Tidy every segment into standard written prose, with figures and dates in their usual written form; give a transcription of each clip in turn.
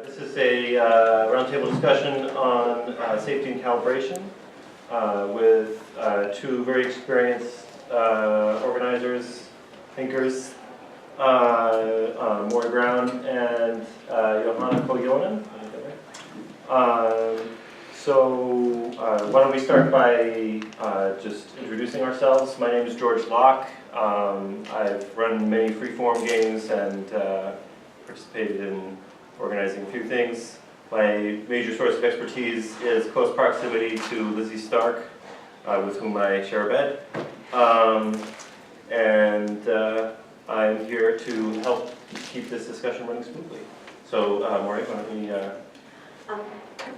This is a roundtable discussion on safety and calibration with two very experienced organizers, thinkers, Maury and Johanna Koljonen. So why don't we start by just introducing ourselves. My name is George Locke. I've run many freeform games and participated in organizing a few things. My major source of expertise is close proximity to Lizzie Stark, with whom I share a bed. I'm here to help keep this discussion running smoothly. So, Maury, why don't we...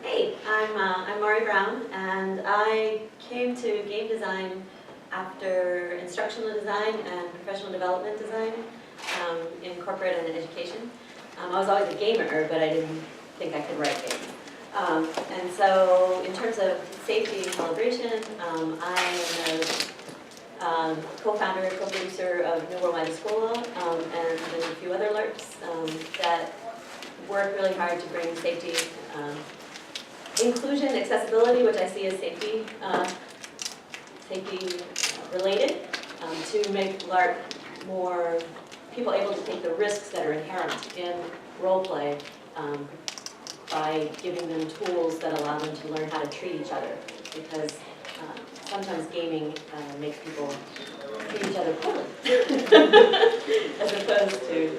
Hey, I'm Maury Brown, and I came to game design after instructional design and professional development design in corporate and education. I was always a gamer, but I didn't think I could write games. And so in terms of safety and calibration, I am a co-founder, co-producer of New World Wide School and there's a few other LRPs that work really hard to bring safety, inclusion, accessibility, which I see as safety related, to make LARP more people able to take the risks that are inherent in role play by giving them tools that allow them to learn how to treat each other, because sometimes gaming makes people treat each other poorly as opposed to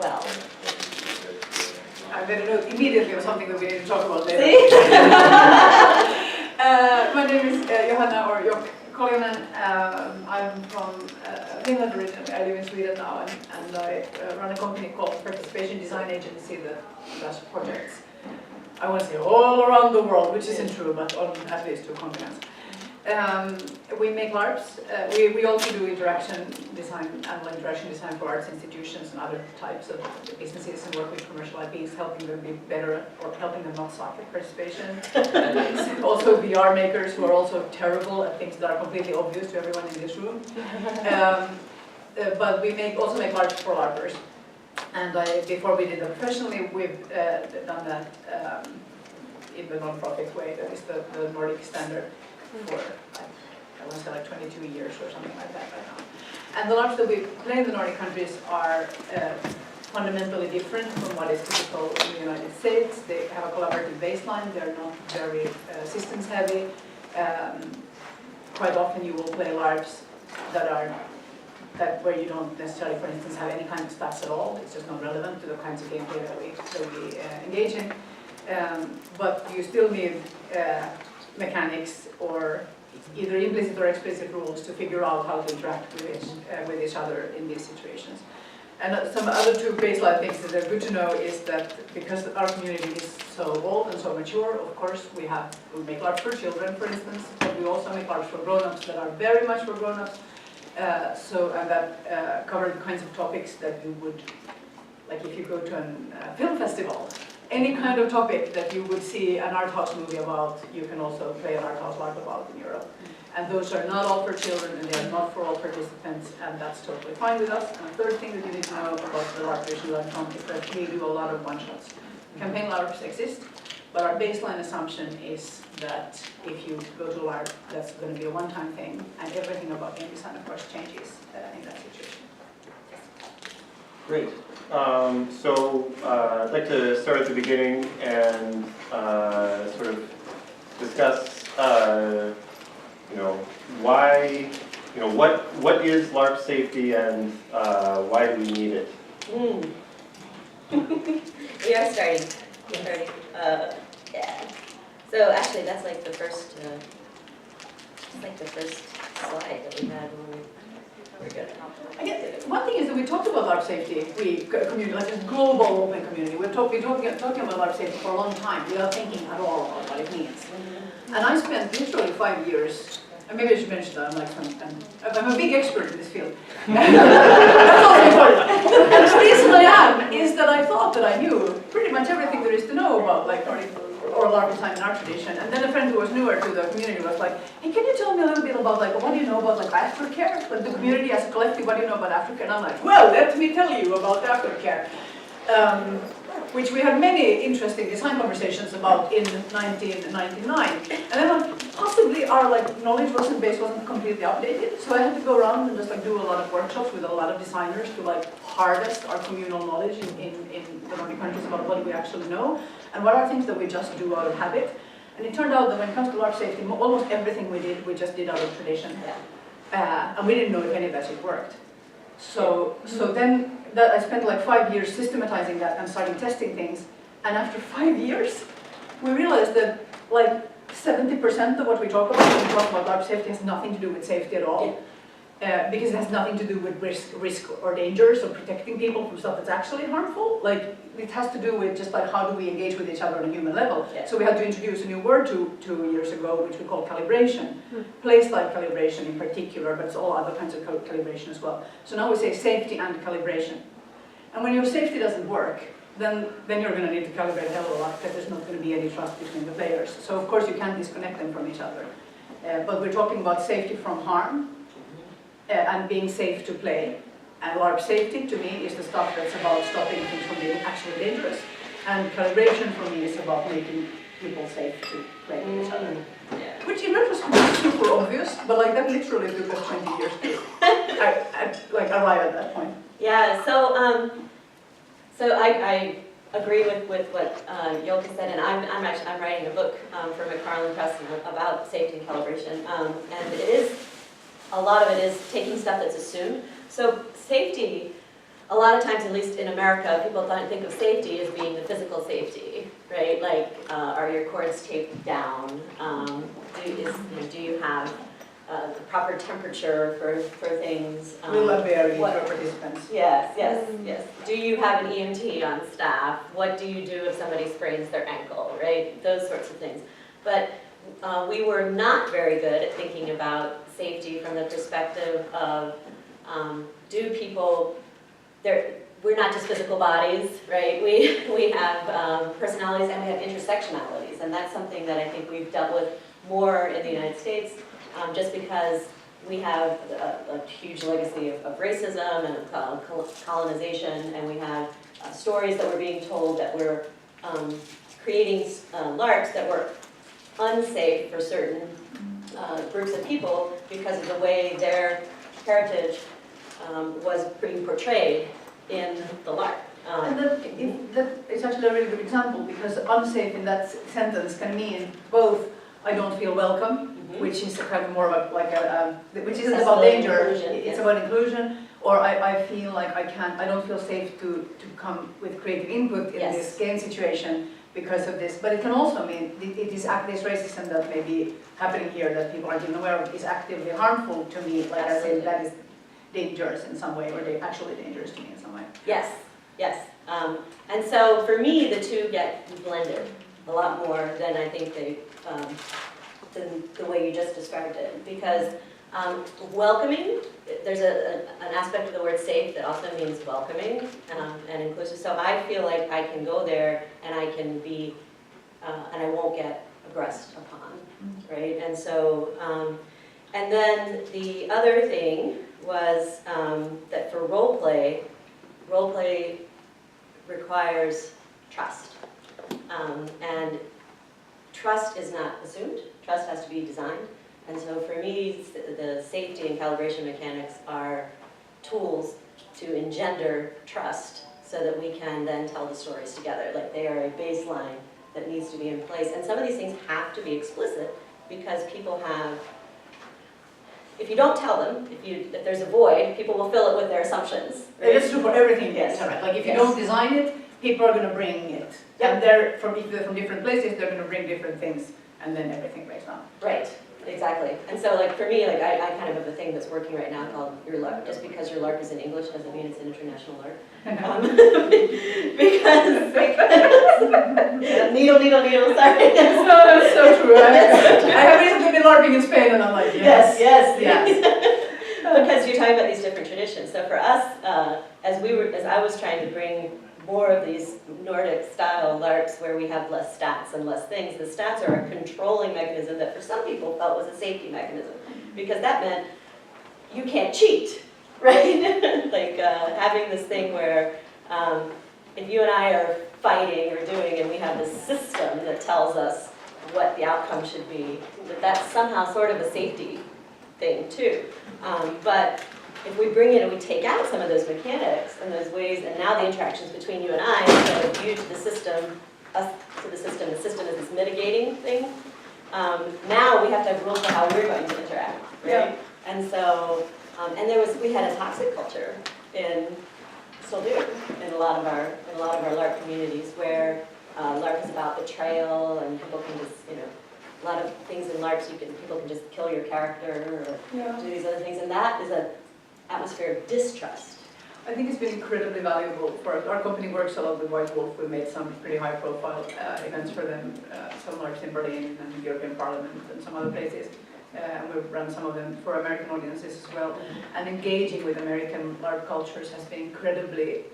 well. I made a note immediately of something that we need to talk about later. My name is Johanna or Koljonen. I'm from Finland originally. I live in Sweden now, and I run a company called Participation Design Agency that does projects, I want to say all around the world, which isn't true, but on at least 2 continents. We make LARPs. We also do interaction design, animal interaction design for arts institutions and other types of businesses, and work with commercial IPs, helping them be better or helping them not suck at participation. Also VR makers who are also terrible at things that are completely obvious to everyone in this room. But we also make LARPs for LARPers. And before we did that professionally, we've done that in the non-profit way. That is the Nordic standard for, I want to say, like 22 years or something like that right now. And the LARPs that we play in the Nordic countries are fundamentally different from what is typical in the United States. They have a collaborative baseline. They're not very systems heavy. Quite often you will play LARPs where you don't necessarily, for instance, have any kind of stats at all. It's just not relevant to the kinds of gameplay that we engage in. But you still need mechanics or either implicit or explicit rules to figure out how to interact with each other in these situations. And some other 2 baseline things that are good to know is that because our community is so old and so mature, of course we make LARPs for children, for instance, but we also make LARPs for grown-ups that are very much for grown-ups. And that cover the kinds of topics that you would, like if you go to a film festival, any kind of topic that you would see an art house movie about, you can also play an art house LARP about in Europe. And those are not all for children, and they are not for all participants, and that's totally fine with us. And the third thing that you need to know about the LARPers you learn from is that we do a lot of one-shots. Campaign LARPs exist, but our baseline assumption is that if you go to LARP, that's going to be a one-time thing, and everything about game design, of course, changes in that situation. Great. So I'd like to start at the beginning and sort of discuss, why, what is LARP safety and why do we need it? We are starting. Yeah. So actually, that's like the first. The first slide that we had when we were good. I guess one thing is that we talked about LARP safety. Community, like this global open community. We've been talking about LARP safety for a long time without thinking at all about what it means. And I spent literally 5 years. And maybe I should mention that I'm a big expert in this field. That's also important. And the reason I am is that I thought that I knew pretty much everything there is to know about Nordic or LARP design in our tradition. And then a friend who was newer to the community was like, hey, can you tell me a little bit about what do you know about aftercare? Like the community as a collective, what do you know about aftercare? And I'm like, well, let me tell you about aftercare. which we had many interesting design conversations about in 1999. And then possibly our knowledge wasn't completely updated, so I had to go around and just do a lot of workshops with a lot of designers to harvest our communal knowledge in the Nordic countries about what we actually know and what are things that we just do out of habit. And it turned out that when it comes to large safety, almost everything we did, we just did out of tradition. And we didn't know if any of that shit worked. So then I spent 5 years systematizing that and starting testing things. And after 5 years, we realized that 70% of what we talk about when we talk about large safety has nothing to do with safety at all. Because it has nothing to do with risk or dangers or protecting people from stuff that's actually harmful. It has to do with just how do we engage with each other on a human level. So we had to introduce a new word 2 years ago, which we call calibration. Place-like calibration in particular, but it's all other kinds of calibration as well. So now we say safety and calibration. And when your safety doesn't work, then you're going to need to calibrate a hell of a lot because there's not going to be any trust between the players. So of course you can't disconnect them from each other. But we're talking about safety from harm. And being safe to play. And LARP safety, to me, is the stuff that's about stopping things from being actually dangerous. And calibration, for me, is about making people safe to play with each other. Which in retrospect is super obvious, but that literally took us 20 years to arrive at that point. Yeah, so I agree with what Johanna said, and I'm writing a book for McFarland Press about safety and calibration, and it is. A lot of it is taking stuff that's assumed. So safety, a lot of times, at least in America, people think of safety as being the physical safety, right? Are your cords taped down? Do you have the proper temperature for things? Will that vary for participants? Yes. Do you have an EMT on staff? What do you do if somebody sprains their ankle, right? Those sorts of things. But we were not very good at thinking about safety from the perspective of do people, we're not just physical bodies, right? We have personalities and we have intersectionalities, and that's something that I think we've dealt with more in the United States just because we have a huge legacy of racism and of colonization, and we have stories that were being told that were creating LARPs that were unsafe for certain groups of people because of the way their heritage was being portrayed in the LARP. And that is actually a really good example because unsafe in that sentence can mean both I don't feel welcome, which is a kind of more of which isn't about danger, it's about inclusion, or I feel like I don't feel safe to come with creative input in this game situation because of this. But it can also mean this racism that may be happening here that people aren't even aware of is actively harmful to me, I say that is dangerous in some way, or they're actually dangerous to me in some way. Yes. And so for me, the two get blended a lot more than I think than the way you just described it. Because welcoming, there's an aspect of the word safe that also means welcoming and inclusive. So I feel like I can go there and I can be, and I won't get aggressed upon, right? And so, and then the other thing was that for role play requires trust. And trust is not assumed, trust has to be designed. And so for me, the safety and calibration mechanics are tools to engender trust so that we can then tell the stories together. They are a baseline that needs to be in place. And some of these things have to be explicit because people have, if you don't tell them, if there's a void, people will fill it with their assumptions. Right? That's true for everything, yes. Right. If you don't design it, people are going to bring it. Yep. And if they're from different places, they're going to bring different things, and then everything breaks down. Right, exactly. And so for me, I kind of have a thing that's working right now called your LARP. Just because your LARP is in English doesn't mean it's an international LARP. Because needle, sorry. So true. I have recently been LARPing in Spain, and I'm like, yes. Because you're talking about these different traditions. So for us, as I was trying to bring more of these Nordic style LARPs where we have less stats and less things, the stats are a controlling mechanism that for some people felt was a safety mechanism because that meant you can't cheat, right? Having this thing where if you and I are fighting or doing, and we have this system that tells us what the outcome should be, that's somehow sort of a safety thing too. But if we bring in and we take out some of those mechanics and those ways, and now the interactions between you and I, instead of you to the system, us to the system is this mitigating thing, now we have to have rules for how we're going to interact, right? Yeah. And so, and we had a toxic culture still do, in a lot of our LARP communities where LARP is about betrayal and people can just, a lot of things in LARPs people can just kill your character or do these other things, and that is an atmosphere of distrust. I think it's been incredibly valuable for our company. Works a lot with White Wolf. We made some pretty high-profile events for them, some LARPs in Berlin and the European Parliament and some other places. And we've run some of them for American audiences as well. And engaging with American LARP cultures has been incredibly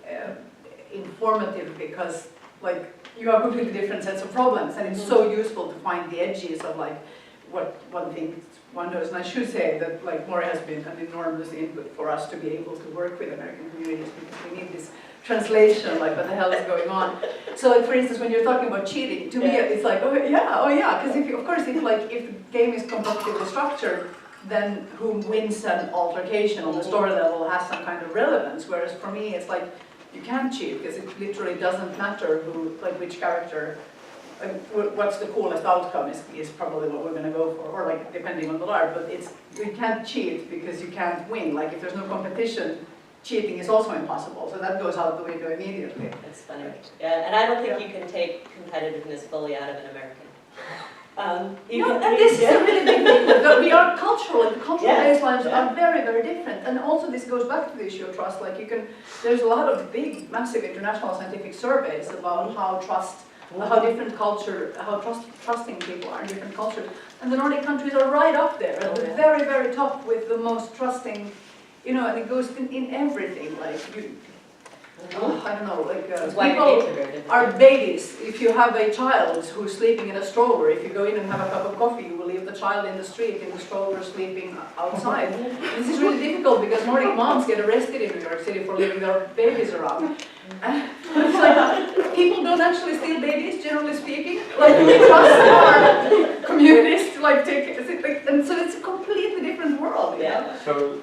informative because, like, you have completely different sets of problems, and it's so useful to find the edges of like what one thing one does. And I should say that like Maury has been an enormous input for us to be able to work with American communities because we need this translation, like what the hell is going on. So like for instance, when you're talking about cheating, to me it's like, oh yeah, because if the game is competitively structured, then who wins an altercation on the story level has some kind of relevance. Whereas for me, it's like you can't cheat because it literally doesn't matter which character. What's the coolest outcome is probably what we're going to go for, or like depending on the LARP, but you can't cheat because you can't win. Like if there's no competition, cheating is also impossible, so that goes out the window immediately. That's funny. Yeah, and I don't think you can take competitiveness fully out of an American. And this is a really big thing, that we are cultural, and the cultural baselines are very, very different. And also this goes back to the issue of trust. Like there's a lot of big, massive international scientific surveys about how different culture, how trusting people are in different cultures. And the Nordic countries are right up there, at the very, very top with the most trusting, and it goes in everything. Like I don't know, like people are babies. If you have a child who's sleeping in a stroller, if you go in and have a cup of coffee, you will leave the child in the street in the stroller sleeping outside. This is really difficult because Nordic moms get arrested in New York City for leaving their babies around. It's like, people don't actually steal babies, generally speaking. Like, we trust our communities to take it, and so it's a completely different world. Yeah. So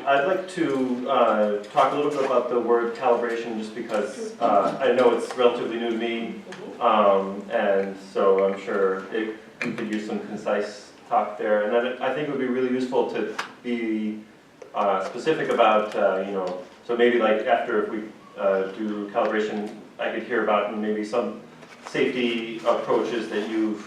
I'd like to talk a little bit about the word calibration, just because I know it's relatively new to me, and so I'm sure we could use some concise talk there. And then I think it would be really useful to be specific about, so maybe like after if we do calibration, I could hear about maybe some safety approaches that you've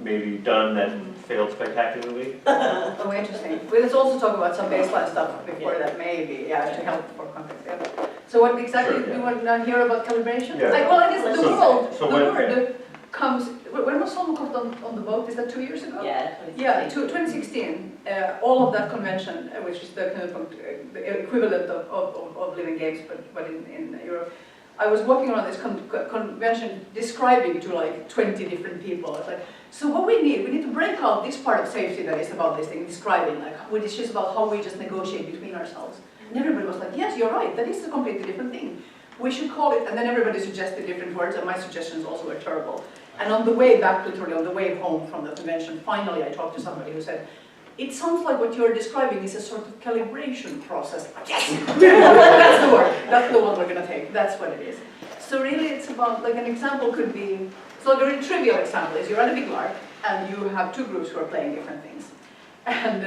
maybe done that failed spectacularly. Oh, interesting. Well, let's also talk about some baseline stuff before that, maybe, to help for context. Yeah. So what exactly do you want to hear about calibration? Yeah. I guess the word comes, when was Solomon on the boat? Is that 2 years ago? Yeah, 2016. All of that convention, which is the equivalent of Living Games, but in Europe. I was walking around this convention describing to like 20 different people. I was like, so what we need to break out this part of safety that is about this thing, describing, like, which is just about how we just negotiate between ourselves. And everybody was like, yes, you're right, that is a completely different thing. We should call it, and then everybody suggested different words, and my suggestions also were terrible. And on the way back, literally on the way home from the convention, finally I talked to somebody who said, it sounds like what you're describing is a sort of calibration process. Yes! That's the word. That's the one we're going to take. That's what it is. So really it's about, like an example could be, so a really trivial example is you're at a big LARP and you have two groups who are playing different things. And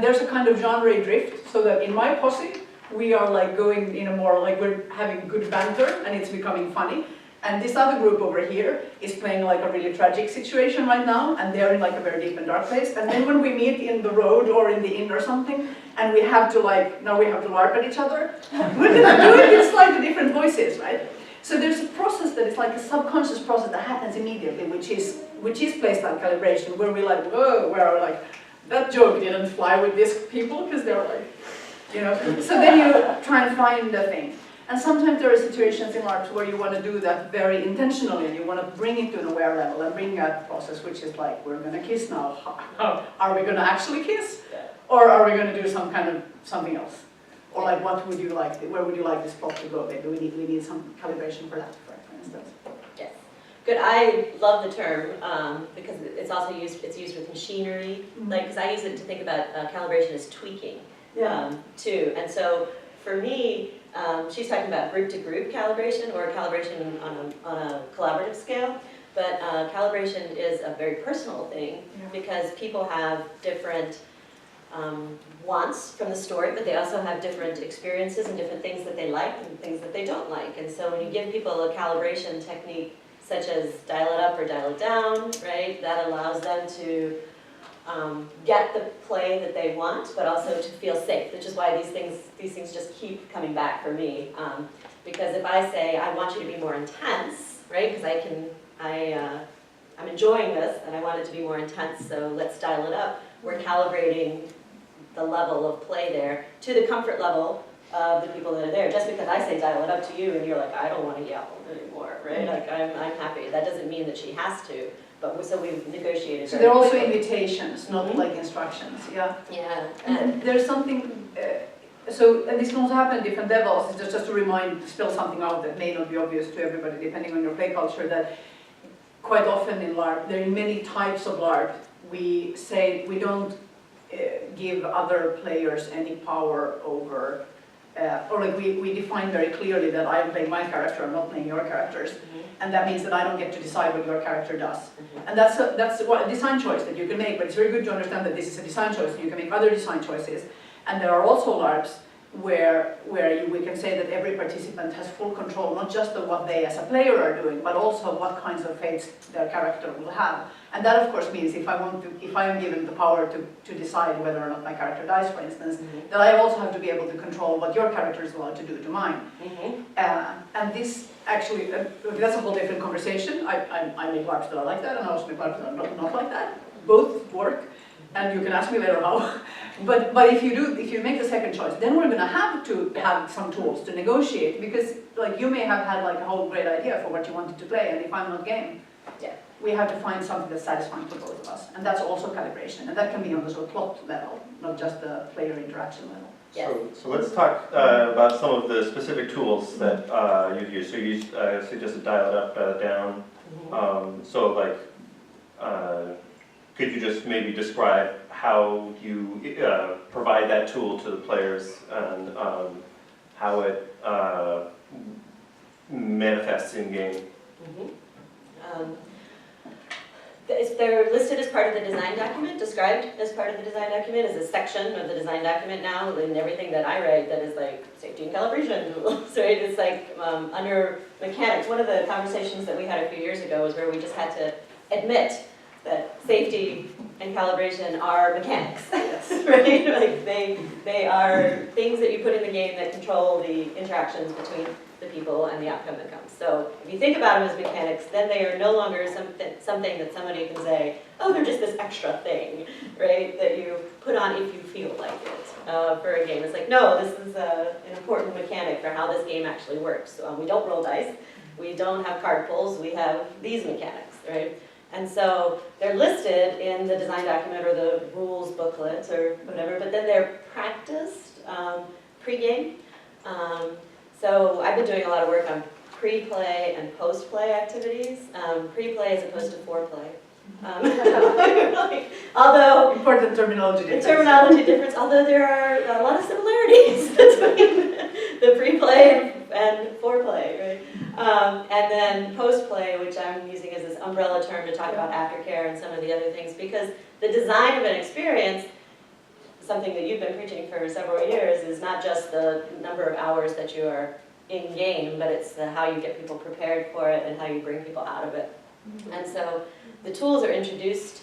there's a kind of genre drift, so that in my posse, we are like going in a more, like we're having good banter and it's becoming funny. And this other group over here is playing like a really tragic situation right now, and they're in like a very deep and dark place. And then when we meet in the road or in the inn or something, and we have to now we have to LARP at each other, we're gonna do it in slightly different voices, right? So there's a process that is like a subconscious process that happens immediately, which is placed on calibration, where we like, whoa, where like, that joke didn't fly with these people, because they're like, So then you try and find the thing. And sometimes there are situations in LARPs where you want to do that very intentionally, and you want to bring it to an aware level and bring that process, which is like, we're going to kiss now. Are we going to actually kiss? Or are we going to do something else? Or like, what would you like? Where would you like this plot to go? Maybe we need some calibration for that, for instance. Yes. Good. I love the term because it's also used with machinery. Like, because I use it to think about calibration as tweaking too. And so for me, she's talking about group-to-group calibration or calibration on a collaborative scale. But calibration is a very personal thing because people have different wants from the story, but they also have different experiences and different things that they like and things that they don't like. And so when you give people a calibration technique such as dial it up or dial it down, right, that allows them to get the play that they want, but also to feel safe, which is why these things just keep coming back for me. Because if I say, I want you to be more intense, right, because I'm enjoying this and I want it to be more intense, so let's dial it up. We're calibrating the level of play there to the comfort level of the people that are there. Just because I say dial it up to you and you're like, I don't want to yell anymore, right? Like, I'm happy. That doesn't mean that she has to, but so we've negotiated. So they're also invitations, not like instructions, yeah. Yeah. And there's something, so, and this can also happen at different levels. It's just to spell something out that may not be obvious to everybody, depending on your play culture, that quite often in LARP, there are many types of LARP. We say we don't give other players any power over, or like we define very clearly that I'm playing my character, I'm not playing your characters, and that means that I don't get to decide what your character does. And that's a design choice that you can make, but it's very good to understand that this is a design choice, and you can make other design choices. And there are also LARPs where we can say that every participant has full control, not just of what they as a player are doing, but also what kinds of fates their character will have. And that of course means if I am given the power to decide whether or not my character dies, for instance, that I also have to be able to control what your character is allowed to do to mine. And this actually, that's a whole different conversation. I make LARPs that are like that, and I also make LARPs that are not like that. Both work. And you can ask me later how. But if you make the second choice, then we're going to have some tools to negotiate, because like you may have had like a whole great idea for what you wanted to play, and if I'm not game, we have to find something that's satisfying for both of us, and that's also calibration, and that can be on the sort of plot level, not just the player interaction level. So let's talk about some of the specific tools that you've used. So you suggested dial it up, dial it down. So like. Could you just maybe describe how you provide that tool to the players and how it manifests in game? They're listed as part of the design document, described as part of the design document, as a section of the design document now, and everything that I write that is like safety and calibration tools, right? It's like under mechanics. One of the conversations that we had a few years ago was where we just had to admit that safety and calibration are mechanics, right? Like they are things that you put in the game that control the interactions between the people and the outcome that comes. So if you think about them as mechanics, then they are no longer something that somebody can say, oh, they're just this extra thing, right? That you put on if you feel like it for a game. It's like, no, this is an important mechanic for how this game actually works. We don't roll dice, we don't have card pulls, we have these mechanics, right? And so they're listed in the design document or the rules booklet or whatever, but then they're practiced pre-game. So I've been doing a lot of work on pre-play and post-play activities. Pre-play as opposed to foreplay. Although important terminology difference. Although there are a lot of similarities between the pre-play and foreplay, right? And then post-play, which I'm using as this umbrella term to talk about aftercare and some of the other things, because the design of an experience, something that you've been preaching for several years, is not just the number of hours that you are in game, but it's how you get people prepared for it and how you bring people out of it. And so the tools are introduced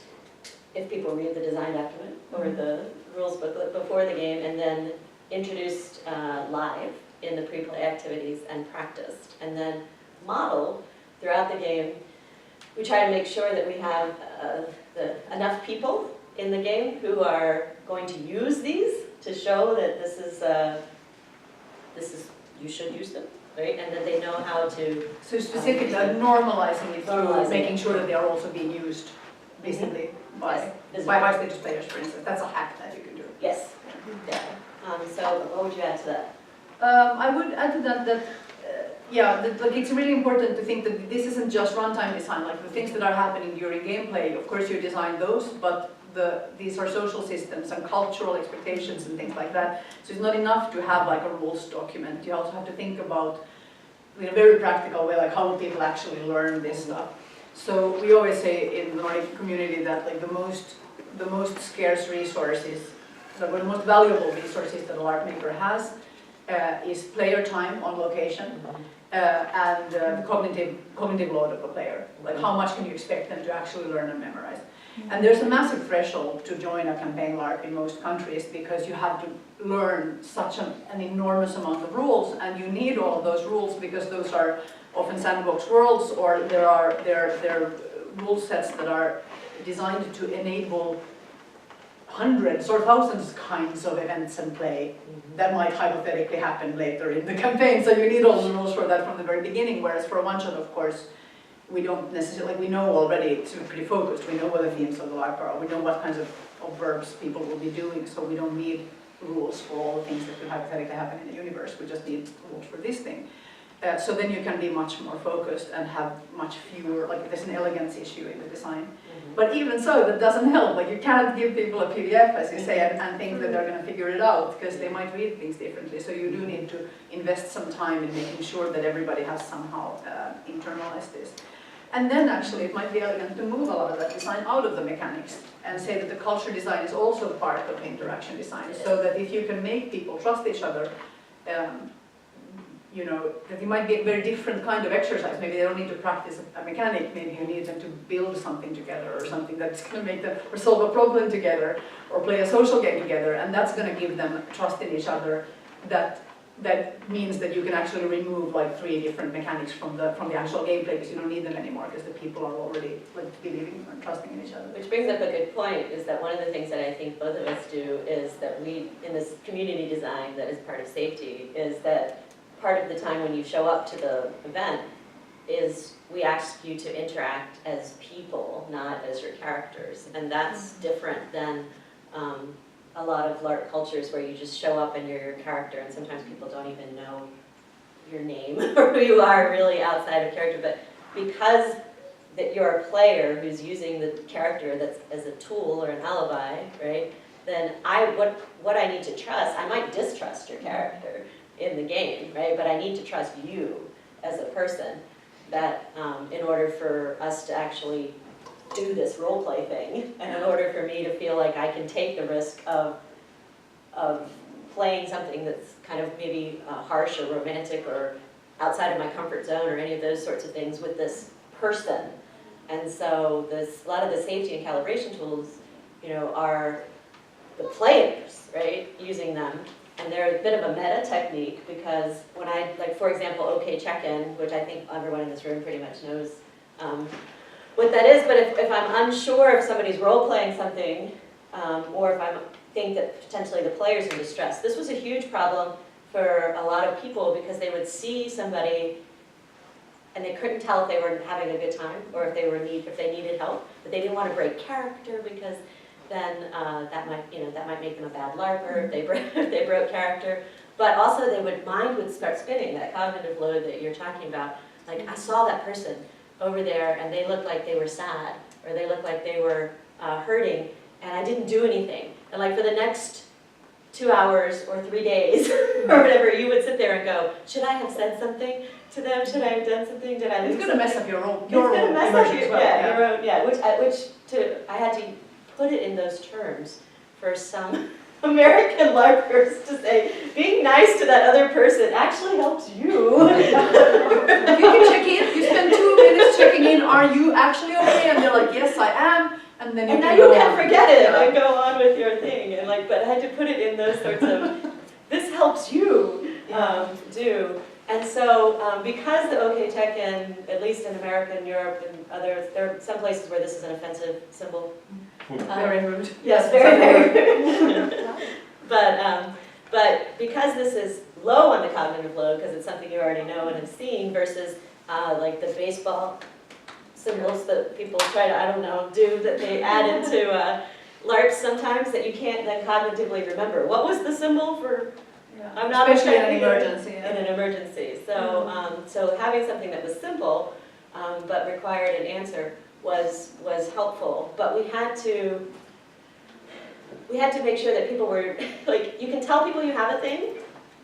if people read the design document or the rules booklet before the game, and then introduced live in the pre-play activities and practiced, and then modeled throughout the game. We try to make sure that we have enough people in the game who are going to use these to show that this is you should use them, right? And that they know how to. So specifically normalizing it through making sure that they are also being used, basically by high-stage players, for instance. That's a hack that you can do. Yes. Yeah. So what would you add to that? I would add to that Yeah, like it's really important to think that this isn't just runtime design, like the things that are happening during gameplay, of course you design those, but these are social systems and cultural expectations and things like that. So it's not enough to have like a rules document, you also have to think about in a very practical way, like how do people actually learn this stuff. So we always say in the Nordic community that like the most scarce resources, the most valuable resources that a LARP maker has is player time on location. And the cognitive load of a player, like how much can you expect them to actually learn and memorize. And there's a massive threshold to join a campaign LARP in most countries because you have to learn such an enormous amount of rules, and you need all of those rules because those are often sandbox worlds, or they're rule sets that are designed to enable hundreds or thousands kinds of events and play that might hypothetically happen later in the campaign. So you need all the rules for that from the very beginning, whereas for a one-shot, of course, we don't necessarily, like we know already, it's pretty focused, we know what the themes of the LARP are, we know what kinds of verbs people will be doing, so we don't need rules for all the things that could hypothetically happen in the universe, we just need rules for this thing. So then you can be much more focused and have much fewer, like there's an elegance issue in the design. But even so, that doesn't help. Like you cannot give people a PDF, as you say, and think that they're going to figure it out, because they might read things differently. So you do need to invest some time in making sure that everybody has somehow internalized this. And then actually it might be elegant to move a lot of that design out of the mechanics and say that the culture design is also part of interaction design. So that if you can make people trust each other, you know, that it might be a very different kind of exercise. Maybe they don't need to practice a mechanic, maybe you need them to build something together, or something that's going to make them, or solve a problem together, or play a social game together, and that's going to give them trust in each other. That means that you can actually remove like 3 different mechanics from the actual gameplay, because you don't need them anymore, because the people are already like believing and trusting in each other. Which brings up a good point, is that one of the things that I think both of us do is that we, in this community design that is part of safety, is that part of the time when you show up to the event is we ask you to interact as people, not as your characters. And that's different than a lot of LARP cultures where you just show up and you're your character, and sometimes people don't even know your name or who you are really outside of character. But because that you're a player who's using the character that's as a tool or an alibi, right? Then what I need to trust, I might distrust your character in the game, right? But I need to trust you as a person, that in order for us to actually do this role play thing, and in order for me to feel like I can take the risk of playing something that's kind of maybe harsh or romantic or outside of my comfort zone or any of those sorts of things with this person. And so a lot of the safety and calibration tools, you know, are the players, right, using them. And they're a bit of a meta technique, because when I, like for example, OK check-in, which I think everyone in this room pretty much knows what that is, but if I'm unsure if somebody's role-playing something, or if I think that potentially the player's in distress. This was a huge problem for a lot of people, because they would see somebody and they couldn't tell if they were having a good time or if they needed help, but they didn't want to break character, because then that might make them a bad LARPer if they broke character. But also mind would start spinning, that cognitive load that you're talking about. Like, I saw that person over there and they looked like they were sad, or they looked like they were hurting, and I didn't do anything. And like for the next 2 hours or 3 days or whatever, you would sit there and go, should I have said something to them? Should I have done something? Did I lose? It's going to mess up your own immersion as well. Your own, yeah. I had to put it in those terms for some American LARPers to say, being nice to that other person actually helps you. You can check in, you spend 2 minutes checking in, are you actually okay? And they're like, yes, I am. And then you can forget it and go on with your thing. And like, but I had to put it in those sorts of, this helps you do. And so because the OK check-in, at least in America and Europe and others, there are some places where this is an offensive symbol. Very rude. Yes, very, very rude. But because this is low on the cognitive load, because it's something you already know and have seen, versus like the baseball symbols that people try to, do, that they add into LARPs sometimes that you can't then cognitively remember. What was the symbol for I'm not Especially in an expecting emergency. in an emergency. So, so having something that was simple, but required an answer was helpful. But we had to make sure that people were, like, you can tell people you have a thing,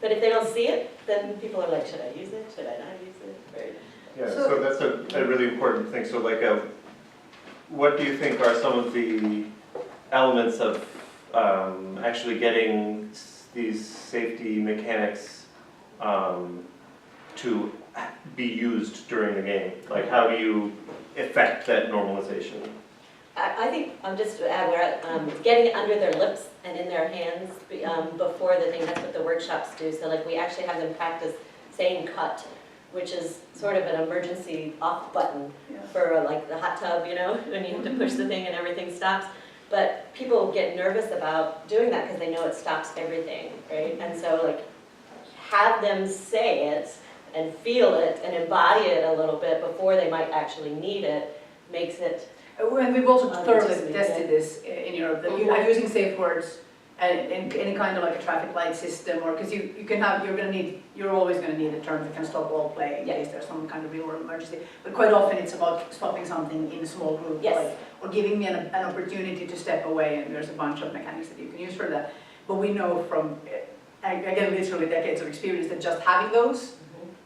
but if they don't see it, then people are like, should I use it? Should I not use it? Right. Yeah, so that's a really important thing. So like, what do you think are some of the elements of actually getting these safety mechanics to be used during the game? Like, how do you effect that normalization? I think, just to add, we're getting it under their lips and in their hands before the thing. That's what the workshops do. So like we actually have them practice saying cut, which is sort of an emergency off button for like the hot tub, you know, when you have to push the thing and everything stops. But people get nervous about doing that because they know it stops everything, right? And so like have them say it and feel it and embody it a little bit before they might actually need it makes it. And we've also thoroughly tested this in Europe, that you are using safe words and in any kind of like a traffic light system, or because you can have, you're always going to need a term that can stop all play in case there's some kind of real world emergency. But quite often it's about stopping something in a small group, like, or giving me an opportunity to step away, and there's a bunch of mechanics that you can use for that. But we know from, again, literally decades of experience that just having those,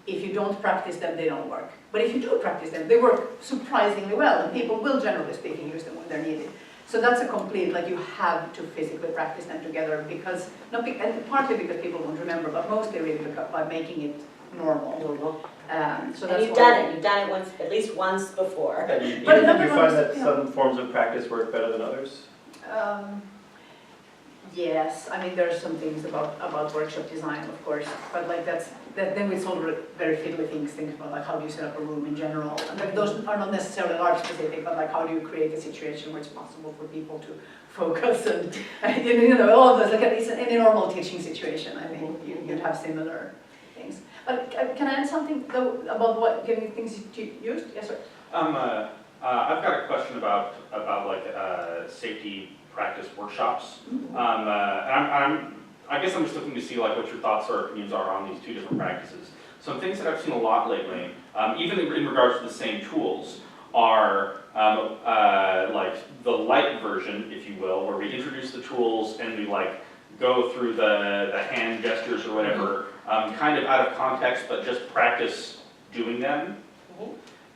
if you don't practice them, they don't work. But if you do practice them, they work surprisingly well, and people will, generally speaking, use them when they're needed. So that's a complete, like, you have to physically practice them together, because, and partly because people won't remember, but mostly really by making it normal. So that's You've done it once, at least once before. And you find that some forms of practice work better than others? Yes, I mean, there's some things about workshop design, of course, but like then we solve very fiddly things about like how do you set up a room in general. And like, those are not necessarily LARP specific, but like how do you create a situation where it's possible for people to focus and you know, all of those, like at least in any normal teaching situation, I think you'd have similar things. But can I add something though about what getting things used? Yes, sir. I've got a question about like safety practice workshops. I guess I'm just looking to see like what your thoughts or opinions are on these two different practices. Some things that I've seen a lot lately, even in regards to the same tools, are like the light version, if you will, where we introduce the tools and we like go through the hand gestures or whatever, kind of out of context, but just practice doing them.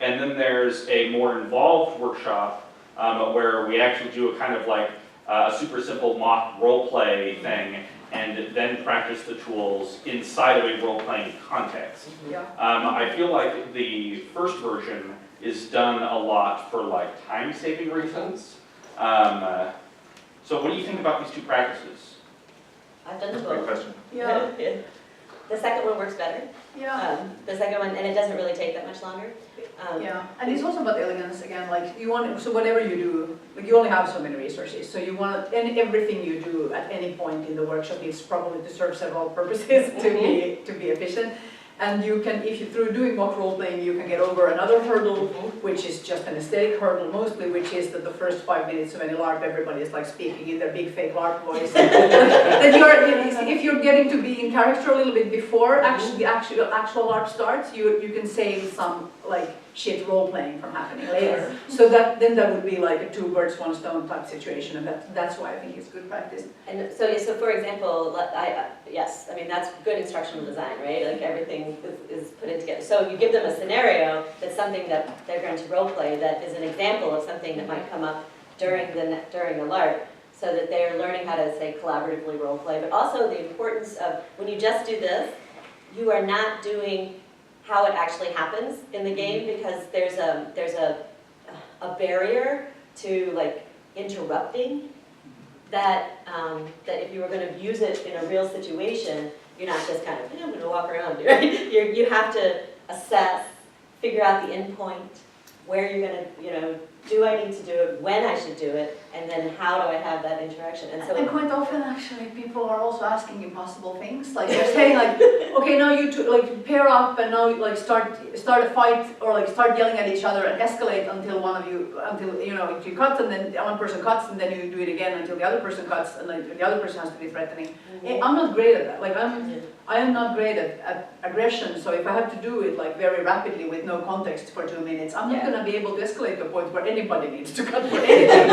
And then there's a more involved workshop where we actually do a kind of like a super simple mock role play thing, and then practice the tools inside of a role-playing context. I feel like the first version is done a lot for like time-saving reasons. So what do you think about these two practices? I've done them Great both. question. Yeah. The second one works better. The second one, and it doesn't really take that much longer. And it's also about elegance again. Like you want, so whatever you do, like you only have so many resources. So you want, and everything you do at any point in the workshop is probably to serve several purposes to be efficient. And you can, if you through doing mock role playing, you can get over another hurdle, which is just an aesthetic hurdle mostly, which is that the first 5 minutes of any LARP, everybody is like speaking in their big fake LARP voice. That if you're getting to be in character a little bit before the actual LARP starts, you can save some like shit role playing from happening later. So that would be like a 2 birds 1 stone type situation, and that's why I think it's good practice. And so for example, yes, I mean that's good instructional design, right? Like everything is put in together. So you give them a scenario that's something that they're going to role play that is an example of something that might come up during the LARP, so that they are learning how to say collaboratively role play, but also the importance of when you just do this, you are not doing how it actually happens in the game, because there's a barrier to like interrupting that that if you were going to use it in a real situation, you're not just kind of I'm going to walk around, right? You have to assess, figure out the endpoint, where you're going to do I need to do it, when I should do it, and then how do I have that interaction? And so And quite often, actually, people are also asking impossible things. Like they're saying, like, okay, now you two, like pair up, and now like start a fight, or like start yelling at each other and escalate until if you cut, and then one person cuts, and then you do it again until the other person cuts, and like the other person has to be threatening. I'm not great at that. Like I am not great at aggression. So if I have to do it like very rapidly with no context for 2 minutes, I'm not going to be able to escalate to a point where anybody needs to cut for anything.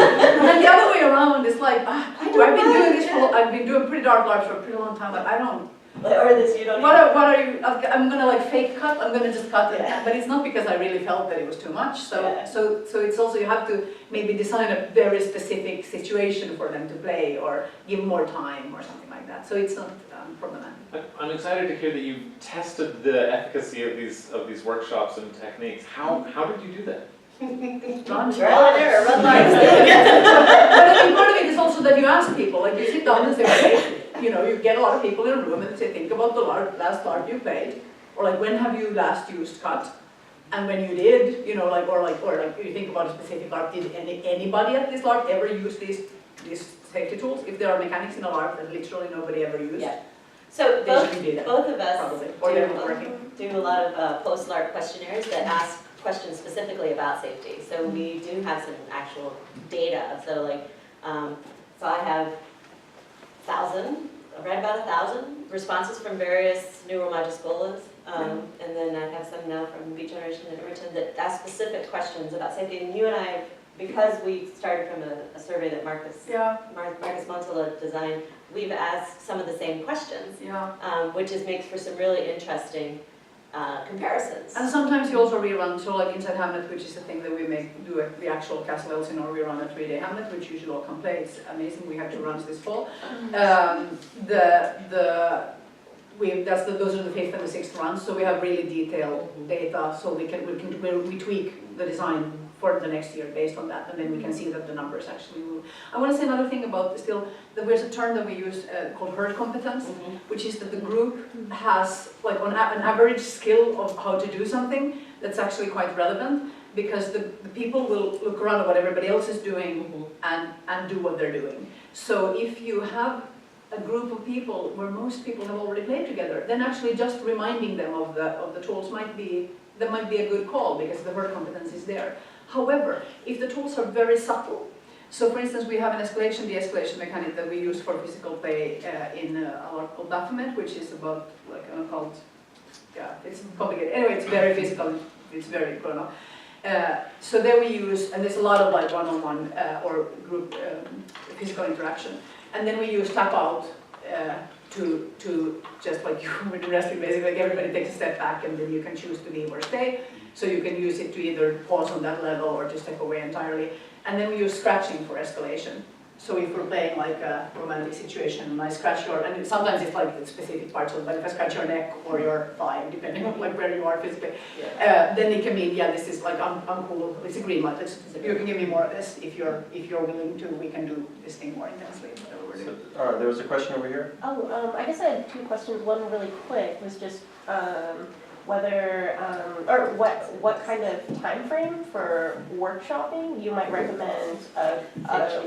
And the other way around is like, I've been doing this I've been doing pretty dark lives for a pretty long time. Like I don't. Or this, you don't. What are you? I'm gonna like fake cut. I'm gonna just cut it. But it's not because I really felt that it was too much. So it's also you have to maybe design a very specific situation for them to play, or give more time or something like that. So it's not problematic. I'm excited to hear that you've tested the efficacy of these workshops and techniques. How did you do that? Run there, run lives. But I think part of it is also that you ask people, like you sit down and say, okay, you get a lot of people in a room and say, think about the last LARP you played, or like when have you last used cut, and when you did, or you think about a specific LARP, did anybody at this LARP ever use these safety tools? If there are mechanics in a LARP that literally nobody ever used, So both of us probably, or they're not working. do a lot of post-LARP questionnaires that ask questions specifically about safety. So we do have some actual data. So like, so I have I've read about 1,000 responses from various neuromodule scholars, and then I have some now from Beat Generation and Emerton that ask specific questions about safety. And you and I, because we started from a survey that Marcus Montola designed, we've asked some of the same questions, which makes for some really interesting comparisons. And sometimes you also rerun, so like Inside Hamlet, which is the thing that we do the actual Castle Elsinore, we run a 3-day Hamlet, which usually all can play. It's amazing. We have 2 runs this fall. Those are the 5th and the 6th runs, so we have really detailed data, so we tweak the design for the next year based on that, and then we can see that the numbers actually move. I want to say another thing about there's a term that we use called herd competence, which is that the group has like an average skill of how to do something that's actually quite relevant, because the people will look around at what everybody else is doing and do what they're doing. So if you have a group of people where most people have already played together, then actually just reminding them of the tools might be a good call, because the herd competence is there. However, if the tools are very subtle, so for instance, we have an escalation de-escalation mechanic that we use for physical play in a lot called Baphomet, which is about like an occult, it's complicated. Anyway, it's very physical, it's very grown up. So there we use, and there's a lot of like one-on-one or group physical interaction. And then we use tap out to just like you with wrestling, basically, like everybody takes a step back and then you can choose to leave or stay. So you can use it to either pause on that level or to step away entirely. And then we use scratching for escalation. So if we're playing like a romantic situation and I scratch and sometimes it's like specific parts of it, but if I scratch your neck or your thigh, depending on like where you are physically, then it can mean, this is like, I'm cool, it's a green light, you can give me more of this. If you're willing to, we can do this thing more intensely. So, there was a question over here. I guess I had 2 questions. One really quick was just whether, or what kind of time frame for workshopping you might recommend a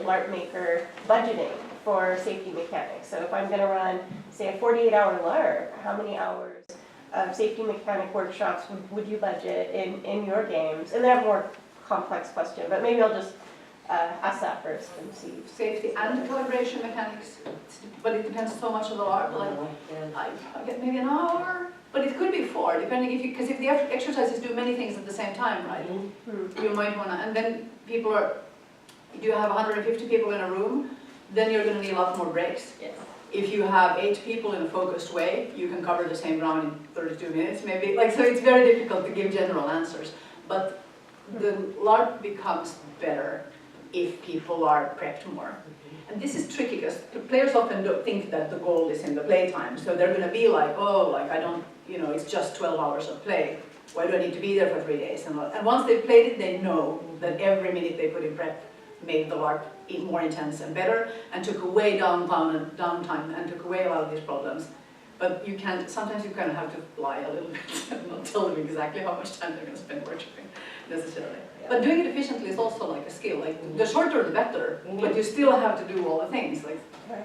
LARP maker budgeting for safety mechanics. So if I'm going to run, say, a 48-hour LARP, how many hours of safety mechanic workshops would you budget in your games? And they have a more complex question, but maybe I'll just ask that first and see. Safety and calibration mechanics, but it depends so much on the LARP. Like, I get maybe an hour. But it could be 4, depending because if the exercises do many things at the same time, right? You might wanna, and then you have 150 people in a room, then you're gonna need a lot more breaks. Yes. If you have 8 people in a focused way, you can cover the same ground in 32 minutes, maybe. Like, so it's very difficult to give general answers. But the LARP becomes better if people are prepped more. And this is tricky because players often don't think that the goal is in the playtime. So they're going to be like, I don't, it's just 12 hours of play. Why do I need to be there for 3 days? And once they've played it, they know that every minute they put in prep made the LARP more intense and better, and took away downtime and took away a lot of these problems. But sometimes you kind of have to lie a little bit and not tell them exactly how much time they're going to spend workshopping necessarily. Yeah. But doing it efficiently is also like a skill. Like the shorter the better, but you still have to do all the things. Like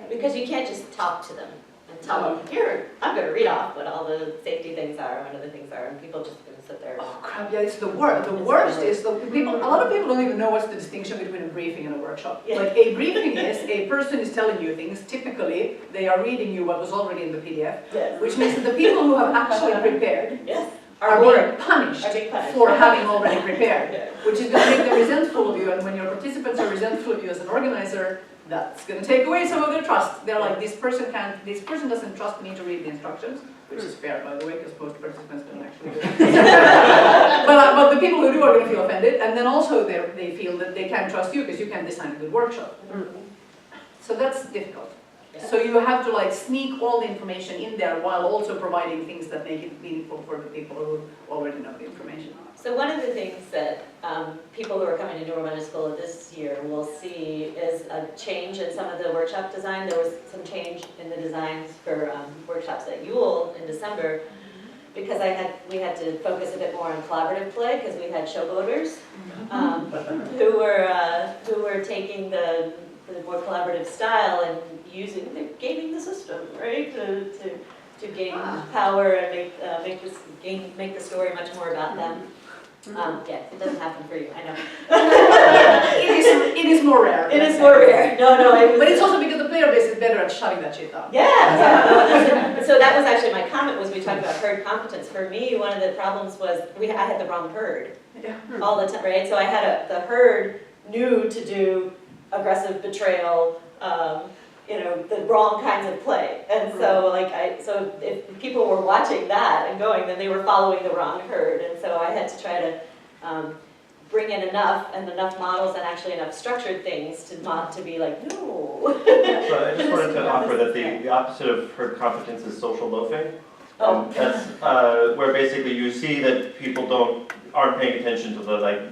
Because you can't just talk to them and tell them, here, I'm gonna read off what all the safety things are, what other things are, and people just gonna sit there. oh crap, yeah, it's the worst. The worst is the people. A lot of people don't even know what's the distinction between a briefing and a workshop. Yeah. Like a briefing is a person is telling you things. Typically, they are reading you what was already in the PDF, Yes. which means that the people who have actually prepared Yes. are being punished Are being punished. for having already prepared, Yeah. which is going to make them resentful of you. And when your participants are resentful of you as an organizer, that's going to take away some of their trust. They're like, this person doesn't trust me to read the instructions, which is fair, by the way, because most participants don't actually do it. but the people who do are going to feel offended, and then also they feel that they can't trust you because you can't design a good workshop. So that's difficult. Yeah. So you have to like sneak all the information in there while also providing things that make it meaningful for the people who already know the information. So one of the things that people who are coming to Neuromanagement School this year will see is a change in some of the workshop design. There was some change in the designs for workshops at Yule in December because we had to focus a bit more on collaborative play because we had showboaters who were taking the more collaborative style and gaming the system, right, to gain power and make the story much more about them. Yeah, it doesn't happen for you, I know. It is more rare. It is more rare. No, But it's also because the player base is better at shutting that shit down. Yeah. So that was actually my comment was we talked about herd competence. For me, one of the problems was I had the wrong herd all the time, right? So I had the herd knew to do aggressive betrayal, the wrong kinds of play. And so so if people were watching that and going, then they were following the wrong herd. And so I had to try to bring in enough models and actually enough structured things to be like, no. So I just wanted to offer that the opposite of herd competence is social loafing. Oh. That's where basically you see that people aren't paying attention to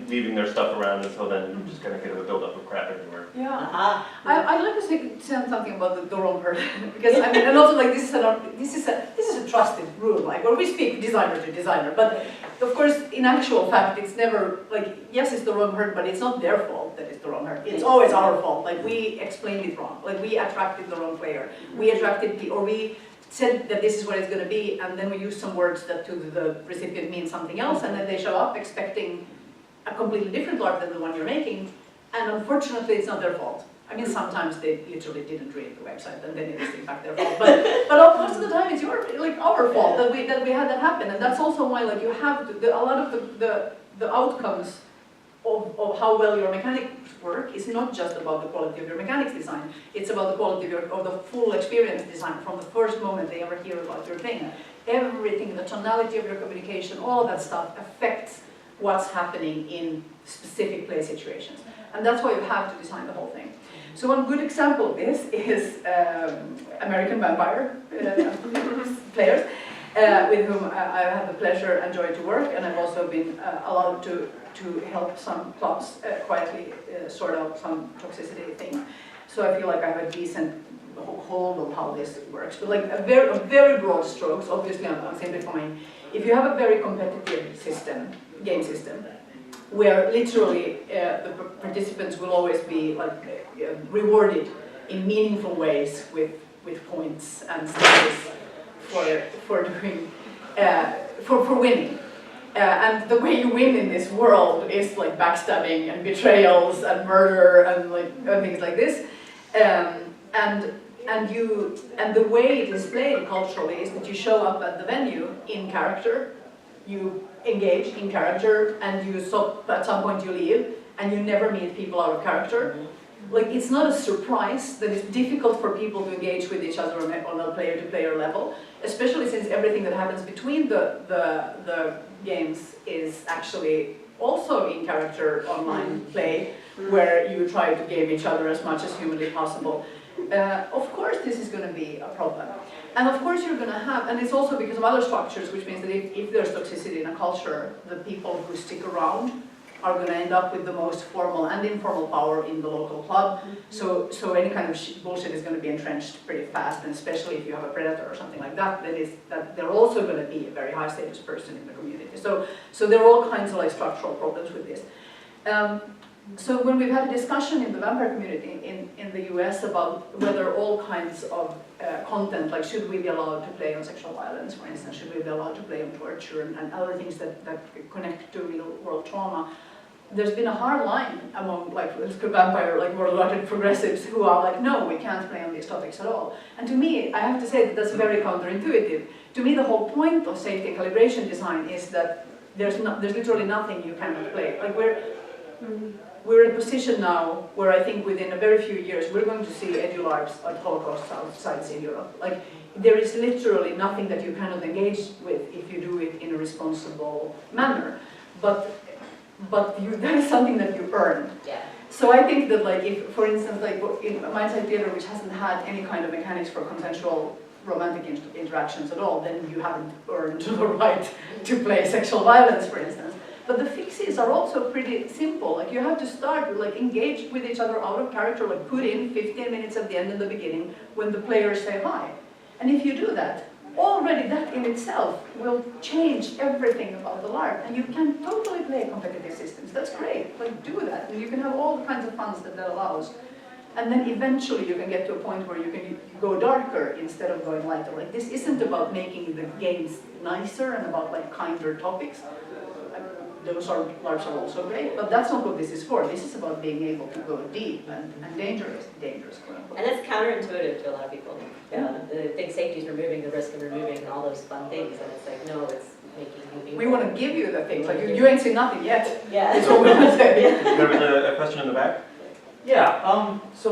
leaving their stuff around, and so then you're just gonna get a buildup of crap everywhere. Yeah, I'd like to say something about the wrong herd because I mean, and also like this is a trusted rule, like where we speak designer to designer, but of course in actual fact it's never like yes it's the wrong herd, but it's not their fault that it's the wrong herd. It's always our fault. Like we explained it wrong, like we attracted the wrong player, we said that this is what it's going to be, and then we use some words that to the recipient mean something else, and then they show up expecting a completely different art than the one you're making, and unfortunately it's not their fault. I mean, sometimes they literally didn't read the website, and then it is in fact their fault. But most of the time it's our fault that we had that happen, and that's also why like you have a lot of the outcomes of how well your mechanics work is not just about the quality of your mechanics design, it's about the quality of the full experience design from the first moment they ever hear about your thing. Everything, the tonality of your communication, all of that stuff affects what's happening in specific play situations. And that's why you have to design the whole thing. So one good example of this is American Vampire players, with whom I have the pleasure and joy to work, and I've also been allowed to help some clubs quietly sort out some toxicity things. So I feel like I have a decent hold of how this works. But like a very broad strokes, obviously I'm simplifying. If you have a very competitive game system, where literally the participants will always be like rewarded in meaningful ways with points and status for winning. And the way you win in this world is like backstabbing and betrayals and murder and things like this. And the way it is played culturally is that you show up at the venue in character, you engage in character, and at some point you leave, and you never meet people out of character. Like it's not a surprise that it's difficult for people to engage with each other on a player-to-player level, especially since everything that happens between the games is actually also in character online play, where you try to game each other as much as humanly possible. Of course this is going to be a problem. And of course you're going to have, and it's also because of other structures, which means that if there's toxicity in a culture, the people who stick around are going to end up with the most formal and informal power in the local club. So any kind of bullshit is going to be entrenched pretty fast, and especially if you have a predator or something like that, that they're also going to be a very high status person in the community. So there are all kinds of like structural problems with this. So when we've had a discussion in the vampire community in the US about whether all kinds of content, like should we be allowed to play on sexual violence, for instance, should we be allowed to play on torture and other things that connect to real world trauma, there's been a hard line among vampire, more larger progressives who are like, no, we can't play on these topics at all. And to me, I have to say that that's very counterintuitive. To me, the whole point of safety and calibration design is that there's literally nothing you cannot play. Like we're in a position now where I think within a very few years we're going to see EduLARPs at Holocaust sites in Europe. Like there is literally nothing that you cannot engage with if you do it in a responsible manner. But that is something that you earn. Yeah. So I think that if, for instance, in Mindside Theater, which hasn't had any kind of mechanics for consensual romantic interactions at all, then you haven't earned the right to play sexual violence, for instance. But the fixes are also pretty simple. Like you have to start engage with each other out of character, put in 15 minutes at the end and the beginning when the players say hi. And if you do that, already that in itself will change everything about the LARP. And you can totally play competitive systems. That's great. Do that. And you can have all kinds of funs that allows. And then eventually you can get to a point where you can go darker instead of going lighter. This isn't about making the games nicer and about kinder topics. Those LARPs are also great, but that's not what this is for. This is about being able to go deep and dangerous, quote unquote. And it's counterintuitive to a lot of people. They think safety is removing the risk of removing all those fun things, and it's like, no, it's making you be. We want to give you the things, you ain't seen nothing yet. Yeah. That's what we want to say. There was a question in the back? Yeah, so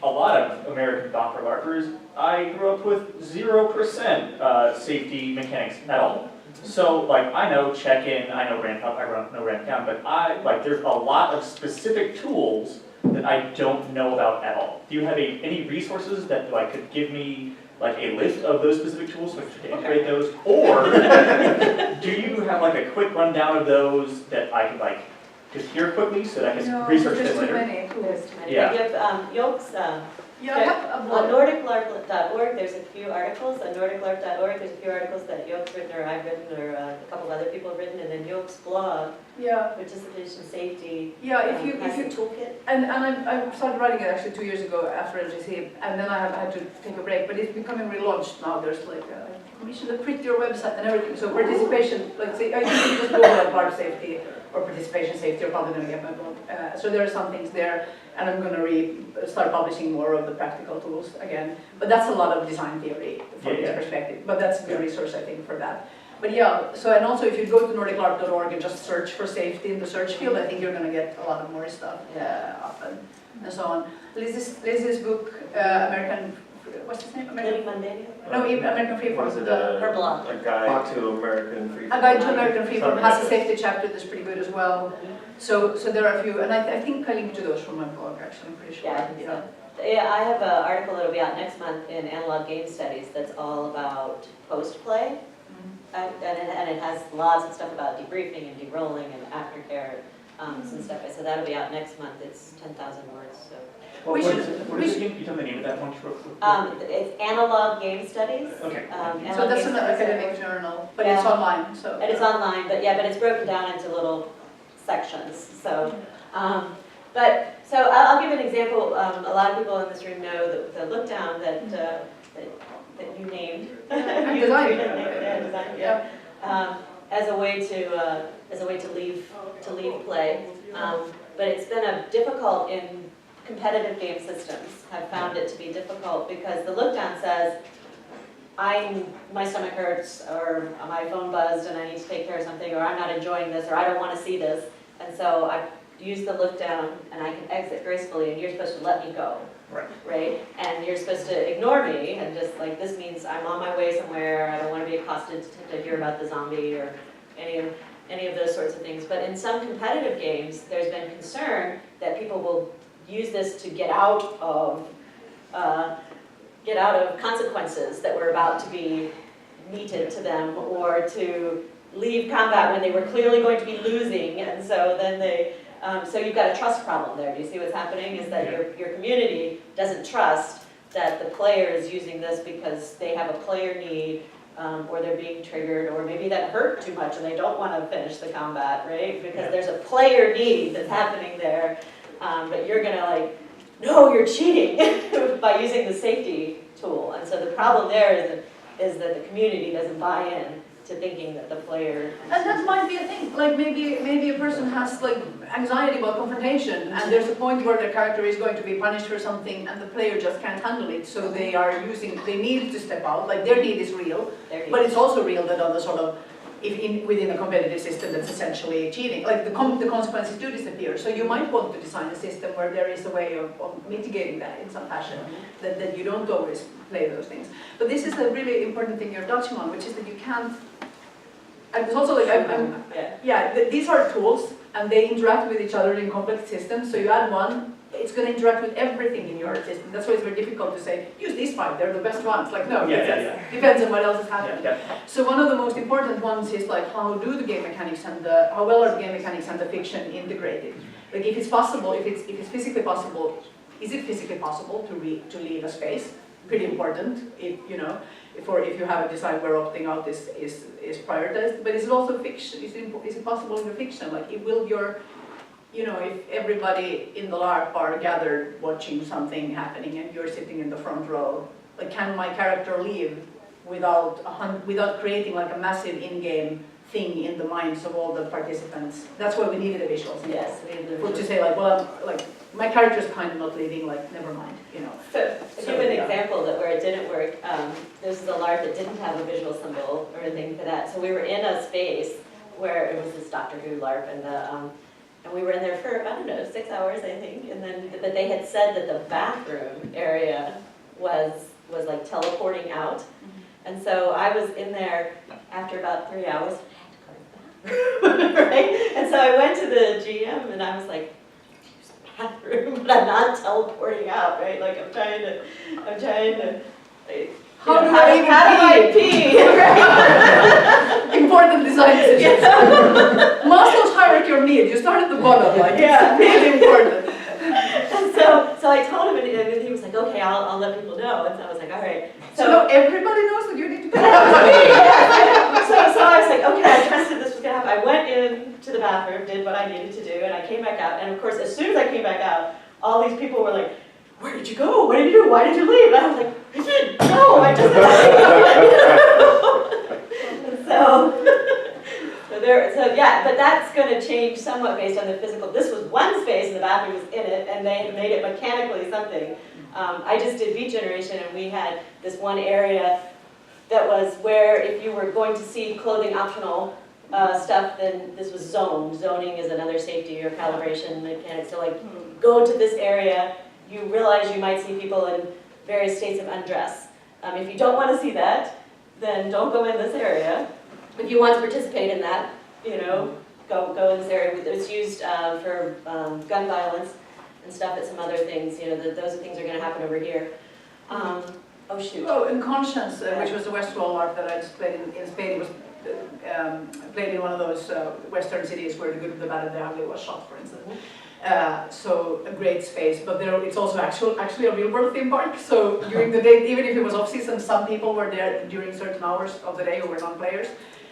a lot of American Docker LARPers, I grew up with 0% safety mechanics at all. So I know check-in, I know ramp up, I know ramp down, but there's a lot of specific tools that I don't know about at all. Do you have any resources that could give me a list of those specific tools so I could integrate those? Or do you have a quick rundown of those that I could just hear quickly so that I can research them later? Many tools. Yeah. You have Yolk's, Yeah, I have a blog. on NordicLARP.org, there's a few articles. On NordicLARP.org, there's a few articles that Yolk's written, or I've written, or a couple of other people have written, and then Yolk's blog, Yeah. Participation Safety, Yeah, has a toolkit. and I started writing it actually 2 years ago after LGC, and then I have had to take a break, but it's becoming relaunched now. There's I commissioned a prettier website and everything. So participation, say, I think you just Google LARP safety or participation safety, you're probably going to get my blog. So there are some things there, and I'm going to start publishing more of the practical tools again. But that's a lot of design theory from this perspective. But that's the resource, I think, for that. But yeah, so and also if you go to NordicLARP.org and just search for safety in the search field, I think you're going to get a lot of more stuff up and so on. Liz's book, American, what's his name? Living Mundane? No, even American Freeform. Was it her blog. a guide to American freeform? A Guide to American Freeform Something has a like safety chapter that's pretty good as well. So there are a few, and I think I linked to those from my blog actually, I'm pretty sure. Yeah. Yeah, I have an article that'll be out next month in Analog Game Studies that's all about post-play. And it has lots of stuff about debriefing and de-rolling and aftercare, some stuff. So that'll be out next month. It's 10,000 words. So What is it again? You tell me the name of that one? it's Analog Game Studies. Okay. So that's an academic journal, but it's online. So And it's online, but it's broken down into little sections. So, so I'll give an example. A lot of people in this room know the look down that you named. And design. Yeah. As a way to leave play. But it's been difficult in competitive game systems. Have found it to be difficult because the look down says, my stomach hurts, or my phone buzzed and I need to take care of something, or I'm not enjoying this, or I don't want to see this. And so I use the look down and I can exit gracefully, and you're supposed to let me go. Right? And you're supposed to ignore me and just this means I'm on my way somewhere, I don't want to be accosted to hear about the zombie or any of those sorts of things. But in some competitive games, there's been concern that people will use this to get out of consequences that were about to be meted to them, or to leave combat when they were clearly going to be losing, and so then so you've got a trust problem there. Do you see what's happening? Is that your community doesn't trust that the player is using this because they have a player need, or they're being triggered, or maybe that hurt too much and they don't want to finish the combat, right? Because there's a player need that's happening there, but you're gonna like, no, you're cheating by using the safety tool. And so the problem there is that the community doesn't buy in to thinking that the player. And that might be a thing. Like maybe a person has like anxiety about confrontation, and there's a point where their character is going to be punished for something, and the player just can't handle it. So they need to step out. Like their need is real, but it's also real that on the sort of within a competitive system that's essentially cheating, like the consequences do disappear. So you might want to design a system where there is a way of mitigating that in some fashion, that you don't always play those things. But this is a really important thing you're touching on, which is that you can't. And it's also like these are tools and they interact with each other in complex systems. So you add one, it's going to interact with everything in your system. That's why it's very difficult to say, use these 5, they're the best ones. Like, no, depends on what else is happening. So one of the most important ones is like, how do the game mechanics and how well are the game mechanics and the fiction integrated? Like, if it's possible, if it's physically possible, is it physically possible to leave a space? Pretty important. If you have a design where opting out is prioritized, but is it also fiction? Is it possible in the fiction? Like, if everybody in the LARP are gathered watching something happening and you're sitting in the front row, like, can my character leave without creating like a massive in-game thing in the minds of all the participants? That's why we needed a visual symbol. Yes, we needed a visual. To say like, well, my character's kind of not leaving, like, never mind, So, to give an example that where it didn't work, this is a LARP that didn't have a visual symbol or anything for that. So we were in a space where it was this Doctor Who LARP, and we were in there for, I don't know, 6 hours, I think. And then, but they had said that the bathroom area was like teleporting out. And so I was in there after about 3 hours, and I had to go to the bathroom, right? And so I went to the GM and I was like, bathroom, but I'm not teleporting out, right? Like I'm trying to like, how do I pee? Important design decisions. Maslow's hierarchy of need. You start at the bottom, like it's really important. And so I told him, and he was like, okay, I'll let people know. And so I was like, all right. So everybody knows that you need to pay. So I was like, okay, I trusted this was gonna happen. I went into the bathroom, did what I needed to do, and I came back out. And of course, as soon as I came back out, all these people were like, where did you go? What did you do? Why did you leave? And I was like, I didn't know. I just but that's going to change somewhat based on the physical. This was one space, and the bathroom was in it, and they made it mechanically something. I just did beat generation, and we had this one area that was where if you were going to see clothing optional stuff, then this was zoned. Zoning is another safety or calibration mechanic. So like, go to this area. You realize you might see people in various states of undress. If you don't want to see that, then don't go in this area. If you want to participate in that, go in this area. It's used for gun violence and stuff at some other things. Those things are going to happen over here. Oh shoot. Oh, and Conscience, which was a Westwall LARP that I just played in Spain. It was played in one of those Western cities where the good, the bad, and the ugly was shot, for instance. So a great space, but it's also actually a real-world theme park. So during the day, even if it was off-season, some people were there during certain hours of the day who were non-players.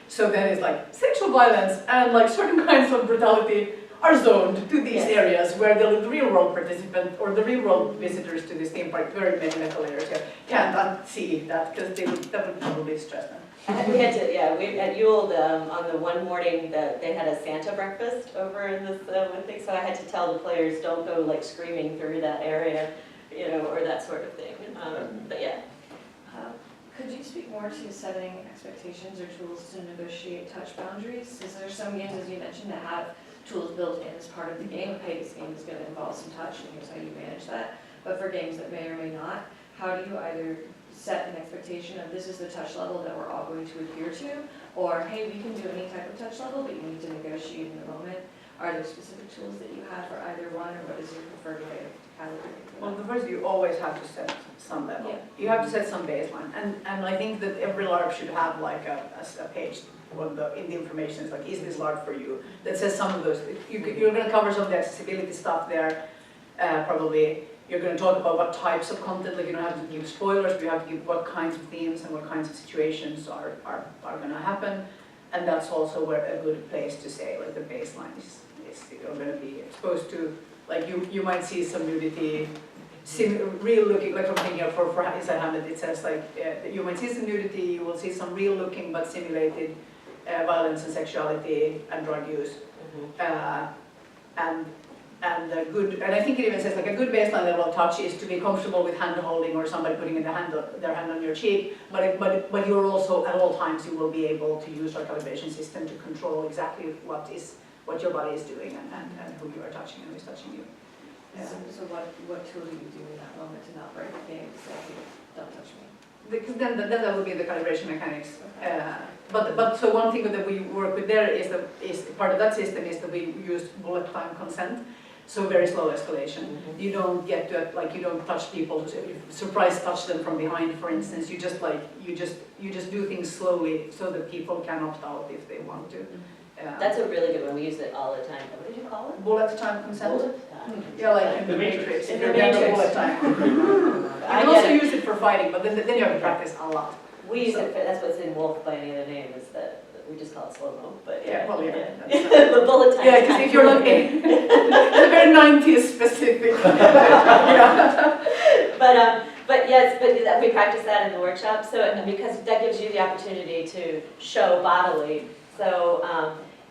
So then it's like sexual violence and like certain kinds of brutality are zoned to these areas where the real-world participant or the real-world visitors to this theme park, very many metal layers here, can't see that because that would probably stress them. We had to, at Yule, on the one morning that they had a Santa breakfast over in this one thing, so I had to tell the players, don't go like screaming through that area, or that sort of thing. But yeah. Could you speak more to setting expectations or tools to negotiate touch boundaries? Is there some games, as you mentioned, that have tools built in as part of the game? Okay, this game is going to involve some touch, and here's how you manage that. But for games that may or may not, how do you either set an expectation of this is the touch level that we're all going to adhere to, or hey, we can do any type of touch level, but you need to negotiate in the moment? Are there specific tools that you have for either one, or what is your preferred way of calibrating? Well, the first, you always have to set some level. Yeah. You have to set some baseline, and I think that every LARP should have like a page in the information. It's like, is this LARP for you? That says some of those. You're going to cover some of the accessibility stuff there, probably. you're going to talk about what types of content, like you don't have to give spoilers, but you have to give what kinds of themes and what kinds of situations are going to happen. And that's also where a good place to say, like the baseline is you're going to be exposed to, like you might see some nudity, real looking, like I'm thinking of for inside Hamlet, it says like, you might see some nudity, you will see some real looking but simulated violence and sexuality and drug use. And a good, and I think it even says like a good baseline level of touch is to be comfortable with hand holding or somebody putting their hand on your cheek, but you're also at all times you will be able to use our calibration system to control exactly what your body is doing and who you are touching and who is touching you. So what tool do you do in that moment to not break the game to say, don't touch me? Because then that would be the calibration mechanics. But so one thing that we work with there is part of that system is that we use bullet time consent. So very slow escalation. You don't get to like you don't touch people, surprise touch them from behind, for instance. You just do things slowly so that people can opt out if they want to. That's a really good one, we use it all the time. What did you call it? Bullet time consent. Bullet time. Yeah, like in the Matrix. In You're the down to Matrix. bullet time. You can also use it for fighting, but then you have to practice a lot. We use it for, that's what's in Wolf by any other name, is that, we just call it slow-mo, but Yeah, well, yeah. The bullet time. Yeah, because if you're looking, it's very 90s specific. Yeah. But yes, but we practice that in the workshop, so because that gives you the opportunity to show bodily. So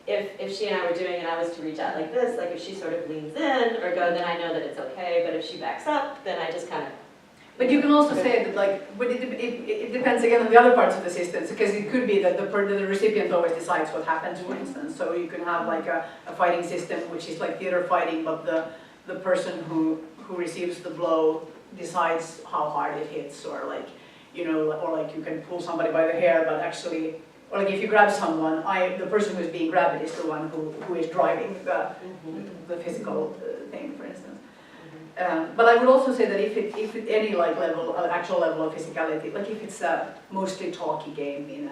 if she and I were doing it, I was to reach out like this, like if she sort of leans in or go, then I know that it's okay, but if she backs up, then I just kind of. But you can also say that, like, but it depends again on the other parts of the system, because it could be that the recipient always decides what happens, for instance. So you can have like a fighting system, which is like theater fighting, but the person who receives the blow decides how hard it hits, or like, you know, or like you can pull somebody by the hair, but actually, or like if you grab someone, the person who's being grabbed is the one who is driving the physical thing, for instance. But I would also say that if any like actual level of physicality, like if it's a mostly talky game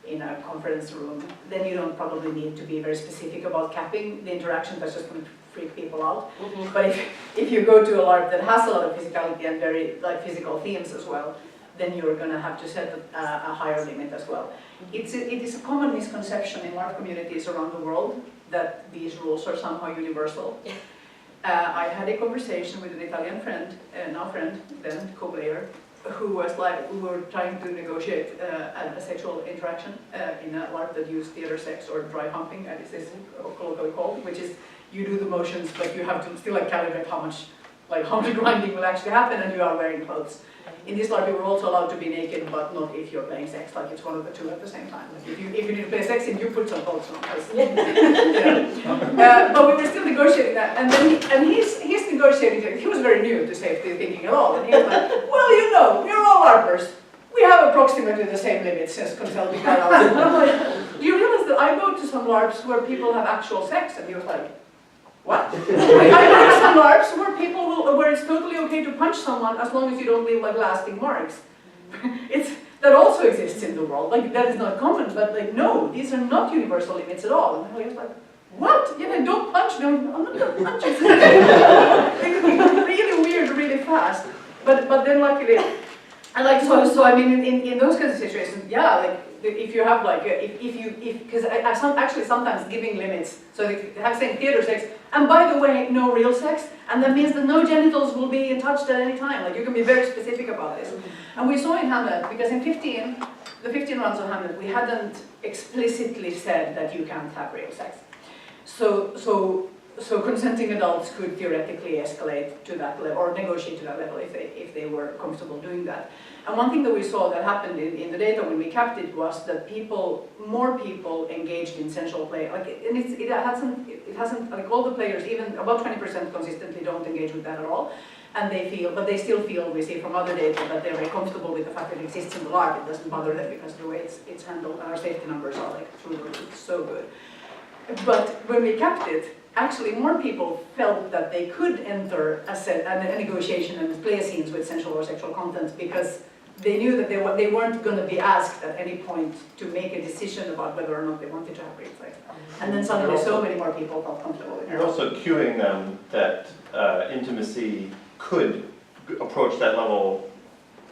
in a conference room, then you don't probably need to be very specific about capping the interaction. That's just going to freak people out. But if you go to a LARP that has a lot of physicality and very like physical themes as well, then you're going to have to set a higher limit as well. It is a common misconception in LARP communities around the world that these rules are somehow universal. I had a conversation with an Italian friend, now friend, then co-player, who was like, we were trying to negotiate a sexual interaction in a LARP that used theater sex or dry humping, as it is colloquially called, which is you do the motions, but you have to still like calibrate how much grinding will actually happen, and you are wearing clothes. In this LARP, you were also allowed to be naked, but not if you're playing sex, like it's one of the two at the same time. Like if you need to play sex, you put some clothes on. But we were still negotiating that, and he's negotiating. He was very new to safety thinking at all, and he was like, "Well, you know, we're all LARPers. We have approximately the same limits as consulting adults." And I'm like, "Do you realize that I go to some LARPs where people have actual sex?" And he was like, "What?" I go to some LARPs where it's totally okay to punch someone as long as you don't leave like lasting marks. That also exists in the world. Like that is not common, but like no, these are not universal limits at all. And I was like, "What? Yeah, don't punch me. I'm not gonna punch you." It can be really weird, really fast. But then luckily, and like so I mean in those kinds of situations, yeah, like. If you have like, because actually sometimes giving limits, so they have saying theater sex, and by the way, no real sex, and that means that no genitals will be touched at any time. Like you can be very specific about this. And we saw in Hamlet, because in the 15 rounds of Hamlet, we hadn't explicitly said that you can't have real sex. So consenting adults could theoretically escalate to that level, or negotiate to that level if they were comfortable doing that. And one thing that we saw that happened in the data when we capped it was that more people engaged in sensual play. Like, and it hasn't like all the players, even about 20% consistently don't engage with that at all. And but they still feel, we see from other data, that they're very comfortable with the fact that it exists in the LARP. It doesn't bother them because of the way it's handled, and our safety numbers are like through the roof, so good. But when we capped it, actually more people felt that they could enter a negotiation and play scenes with sensual or sexual content because they knew that they weren't going to be asked at any point to make a decision about whether or not they wanted to have real sex. And then suddenly so many more people felt comfortable with it. You're also cueing them that intimacy could approach that level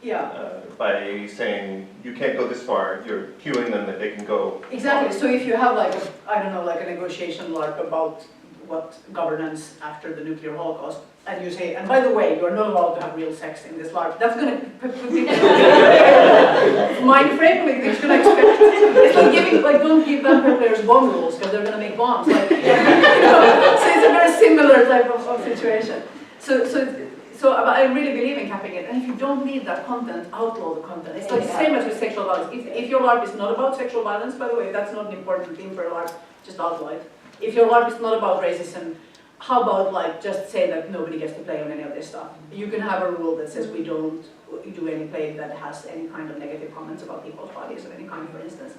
Yeah. by saying, you can't go this far, you're cueing them that they can go. Exactly, so if you have like, I don't know, like a negotiation LARP about what governance after the nuclear holocaust, and you say, and by the way, you're not allowed to have real sex in this LARP, that's gonna put people mind frame, like they're gonna expect, it's like giving, like don't give vampire players bomb rules, because they're gonna make bombs, like, so it's a very similar type of situation. So I really believe in capping it, and if you don't need that content, outlaw the content. It's like the same as with sexual violence. If your LARP is not about sexual violence, by the way, that's not an important thing for a LARP, just outlaw it. If your LARP is not about racism, how about like just say that nobody gets to play on any of this stuff? You can have a rule that says we don't do any play that has any kind of negative comments about people's bodies of any kind, for instance.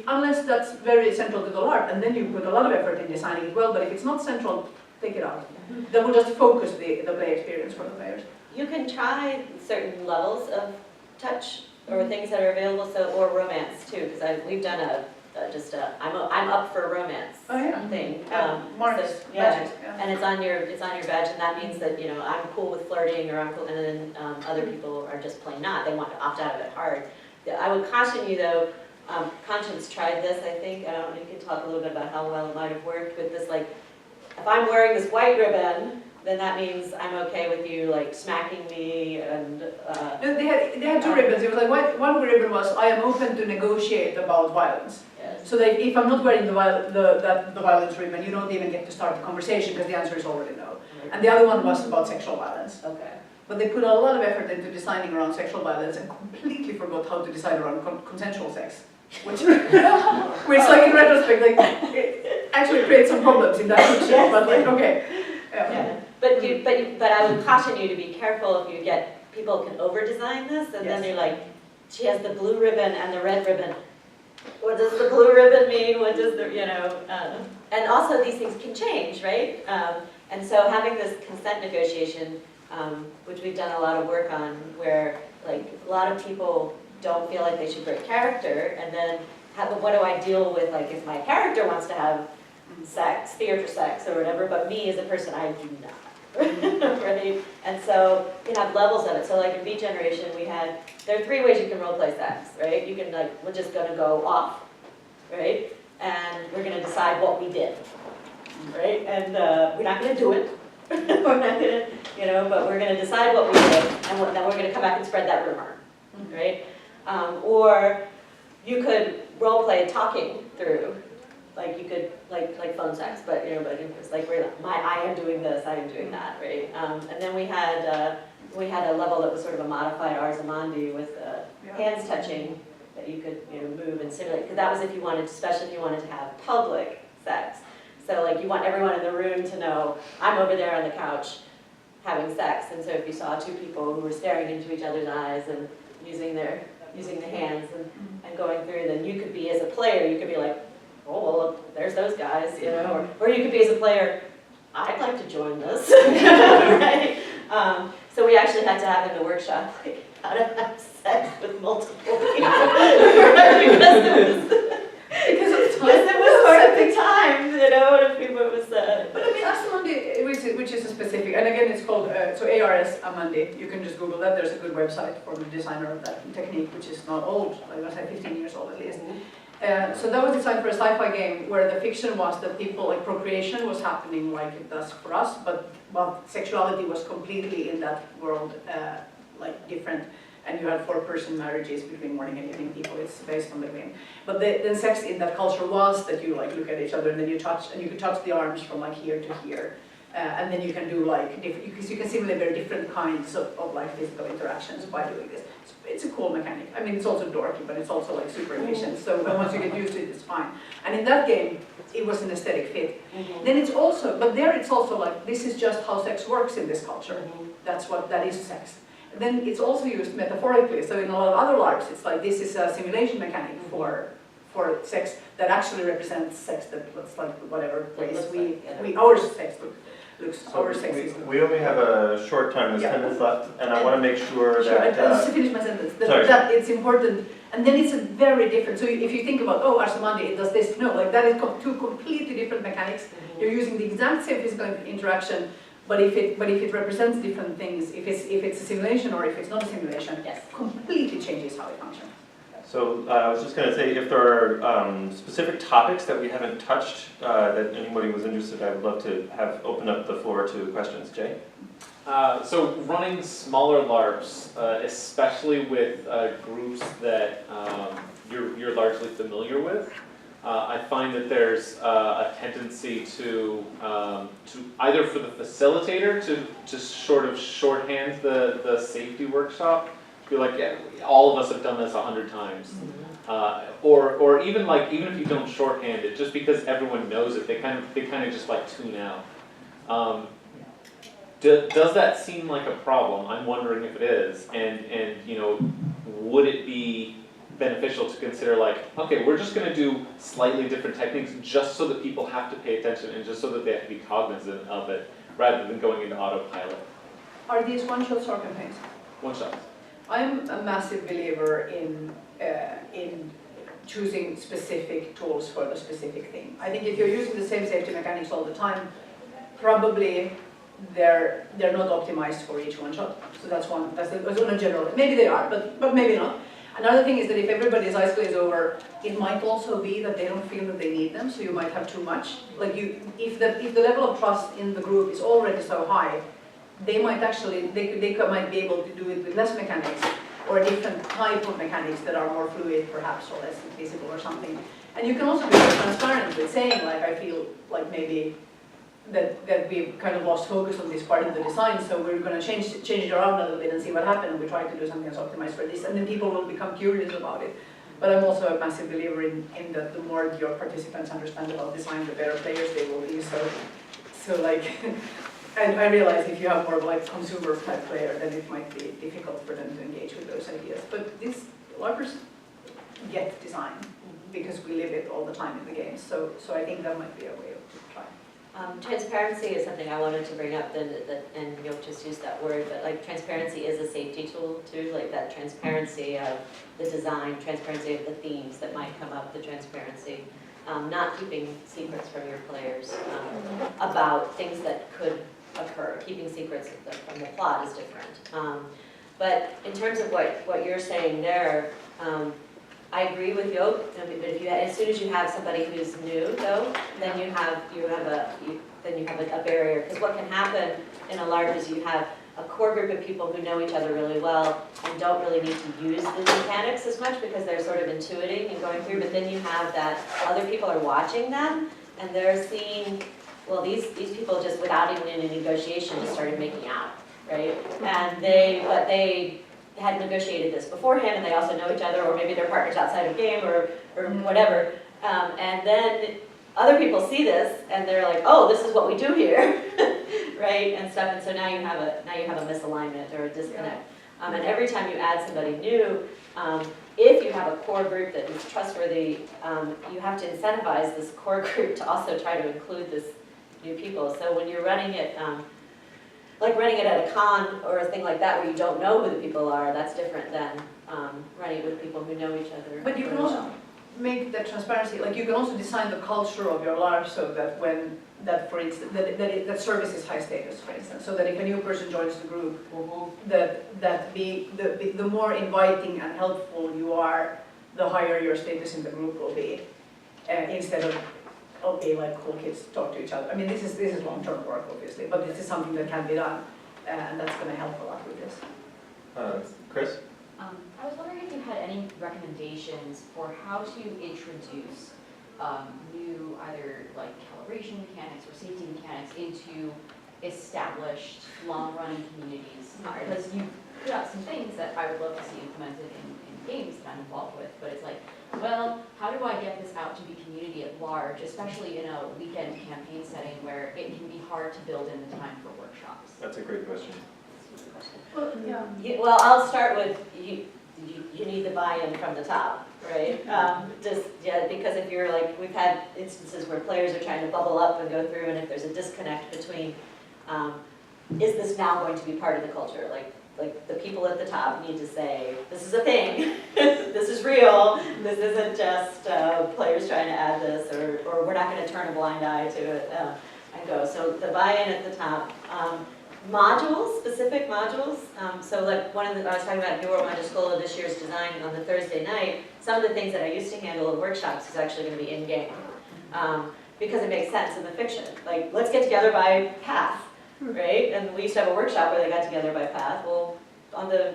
Unless that's very central to the LARP, and then you put a lot of effort in designing it well, but if it's not central, take it out. That will just focus the play experience for the players. You can try certain levels of touch or things that are available, or romance too, because we've done I'm up for a romance thing. Marks, so, yeah, badges, and it's on your badge, and that means that I'm cool with flirting, or I'm cool, and then other people are just plain not. They want to opt out of it hard. I would caution you though. Conscience tried this, I think. I don't know if you can talk a little bit about how well it might have worked with this, like, if I'm wearing this white ribbon, then that means I'm okay with you like smacking me and. No, they had two ribbons. It was like one ribbon was I am open to negotiate about violence. Yes. So that if I'm not wearing the violence ribbon, you don't even get to start the conversation because the answer is already no. And the other one was about sexual violence. Okay. But they put a lot of effort into designing around sexual violence and completely forgot how to decide around consensual sex. Which like in retrospect, like it actually creates some problems in that picture. But like, okay. Yeah. But I would caution you to be careful if you get people can over-design this, and then you're like, she has the blue ribbon and the red ribbon. What does the blue ribbon mean? What does the and also these things can change, right? And so having this consent negotiation, which we've done a lot of work on, where like a lot of people don't feel like they should break character, and then what do I deal with, like if my character wants to have sex, theater sex or whatever, but me as a person, I do not, right? And so you have levels of it. So like in Beat Generation, there are 3 ways you can role play sex, right? You can like, we're just gonna go off, right? And we're gonna decide what we did, right? And we're not gonna do it. We're not gonna, but we're gonna decide what we did, and then we're gonna come back and spread that rumor, right? Or you could role play talking through, like you could like phone sex, but but it's like I am doing this, I am doing that, right? And then we had a level that was sort of a modified Arzamandi with hands touching that you could move and simulate, because that was if you wanted, especially if you wanted to have public sex. So like you want everyone in the room to know I'm over there on the couch having sex, and so if you saw 2 people who were staring into each other's eyes and using the hands and going through, then you could be, as a player, you could be like, oh, well, look, there's those guys, or you could be, as a player, I'd like to join this, right? So we actually had to have in the workshop, like, how to have sex with multiple people, because it was sort of the time, and if people was. But I mean, Arzamandi, which is a specific, and again, it's called so ARS Amandi. You can just Google that. There's a good website for the designer of that technique, which is not old. I was like 15 years old at least. So that was designed for a sci-fi game where the fiction was that people, like procreation was happening like it does for us, but sexuality was completely in that world like different. And you had 4-person marriages between morning and evening people. It's based on the game. But then sex in that culture was that you like look at each other and then you touch, and you can touch the arms from like here to here. And then you can do like because you can simulate very different kinds of like physical interactions by doing this. It's a cool mechanic. I mean, it's also dorky, but it's also like super efficient. So once you get used to it, it's fine. And in that game, it was an aesthetic fit. Then it's also, but there it's also like this is just how sex works in this culture. That is sex. Then it's also used metaphorically. So in a lot of other LARPs, it's like this is a simulation mechanic for sex that actually represents sex that looks like whatever ways our sex looks. So our sex is. we only have a short time, there's 10 minutes left, and I want to make sure that. Just to finish my sentence, that it's important, and then it's a very different. So if you think about Arzamandi, it does this. No, like that is 2 completely different mechanics. You're using the exact same physical interaction, But if it represents different things, if it's a simulation or if it's not a simulation, Yes. completely changes how it functions. So I was just going to say, if there are specific topics that we haven't touched that anybody was interested, I would love to have open up the floor to questions. Jay? So running smaller LARPs, especially with groups that you're largely familiar with, I find that there's a tendency to either for the facilitator to sort of shorthand the safety workshop, be like, yeah, all of us have done this 100 times, or even if you don't shorthand it, just because everyone knows it, they kind of just like tune out. Does that seem like a problem? I'm wondering if it is, and you know, would it be beneficial to consider like, okay, we're just going to do slightly different techniques just so that people have to pay attention and just so that they have to be cognizant of it, rather than going into autopilot. Are these one-shots or campaigns? One shot. I'm a massive believer in choosing specific tools for the specific thing. I think if you're using the same safety mechanics all the time, probably they're not optimized for each one shot. So that's one a general. Maybe they are, but maybe not. Another thing is that if everybody's eyes glaze over, it might also be that they don't feel that they need them, so you might have too much. Like if the level of trust in the group is already so high, they might actually they might be able to do it with less mechanics or a different type of mechanics that are more fluid, perhaps, or less visible or something. And you can also be very transparent with saying, like, I feel like maybe that we've kind of lost focus on this part of the design, so we're going to change it around a little bit and see what happens. We try to do something that's optimized for this, and then people will become curious about it. But I'm also a massive believer in that the more your participants understand about design, the better players they will be. So like, and I realize if you have more of like consumer type player, then it might be difficult for them to engage with those ideas. But these LARPers get design because we live it all the time in the games. So I think that might be a way of trying. Transparency is something I wanted to bring up, and you'll just use that word, but like transparency is a safety tool too, like that transparency of the design, transparency of the themes that might come up, the transparency, not keeping secrets from your players about things that could occur. Keeping secrets from the plot is different. But in terms of what you're saying there, I agree with you. But if as soon as you have somebody who's new, though, then you have a barrier. Because what can happen in a LARP is you have a core group of people who know each other really well and don't really need to use the mechanics as much because they're sort of intuiting and going through. But then you have that other people are watching them and they're seeing, well, these people just without even any negotiation just started making out, right? And they had negotiated this beforehand and they also know each other, or maybe they're partners outside of game or whatever. And then other people see this and they're like, oh, this is what we do here, right? And stuff. And so now you have a misalignment or a disconnect. And every time you add somebody new, if you have a core group that is trustworthy, you have to incentivize this core group to also try to include this new people. So when you're running it, like running it at a con or a thing like that where you don't know who the people are, that's different than running it with people who know each other. But you can also make that transparency, like you can also design the culture of your LARP so that for instance, that service is high status, for instance, so that if a new person joins the group, the more inviting and helpful you are, the higher your status in the group will be, instead of, okay, like cool kids talk to each other. I mean, this is long-term work, obviously, but this is something that can be done, and that's going to help a lot with this. Chris? I was wondering if you had any recommendations for how to introduce new either like calibration mechanics or safety mechanics into established long-running communities. Because you put out some things that I would love to see implemented in games that I'm involved with, but it's like, well, how do I get this out to the community at large, especially in a weekend campaign setting where it can be hard to build in the time for workshops? That's a great question. Well, yeah. Well, I'll start with you need the buy-in from the top, right? Because if you're like, we've had instances where players are trying to bubble up and go through, and if there's a disconnect between, is this now going to be part of the culture? Like the people at the top need to say, this is a thing, this is real, this isn't just players trying to add this, or we're not going to turn a blind eye to it. and go. So the buy-in at the top. Modules, specific modules. So like I was talking about Newer Module School this year's design on the Thursday night. Some of the things that I used to handle in workshops is actually going to be in-game. Because it makes sense in the fiction. Like, let's get together by path, right? And we used to have a workshop where they got together by path. Well, on the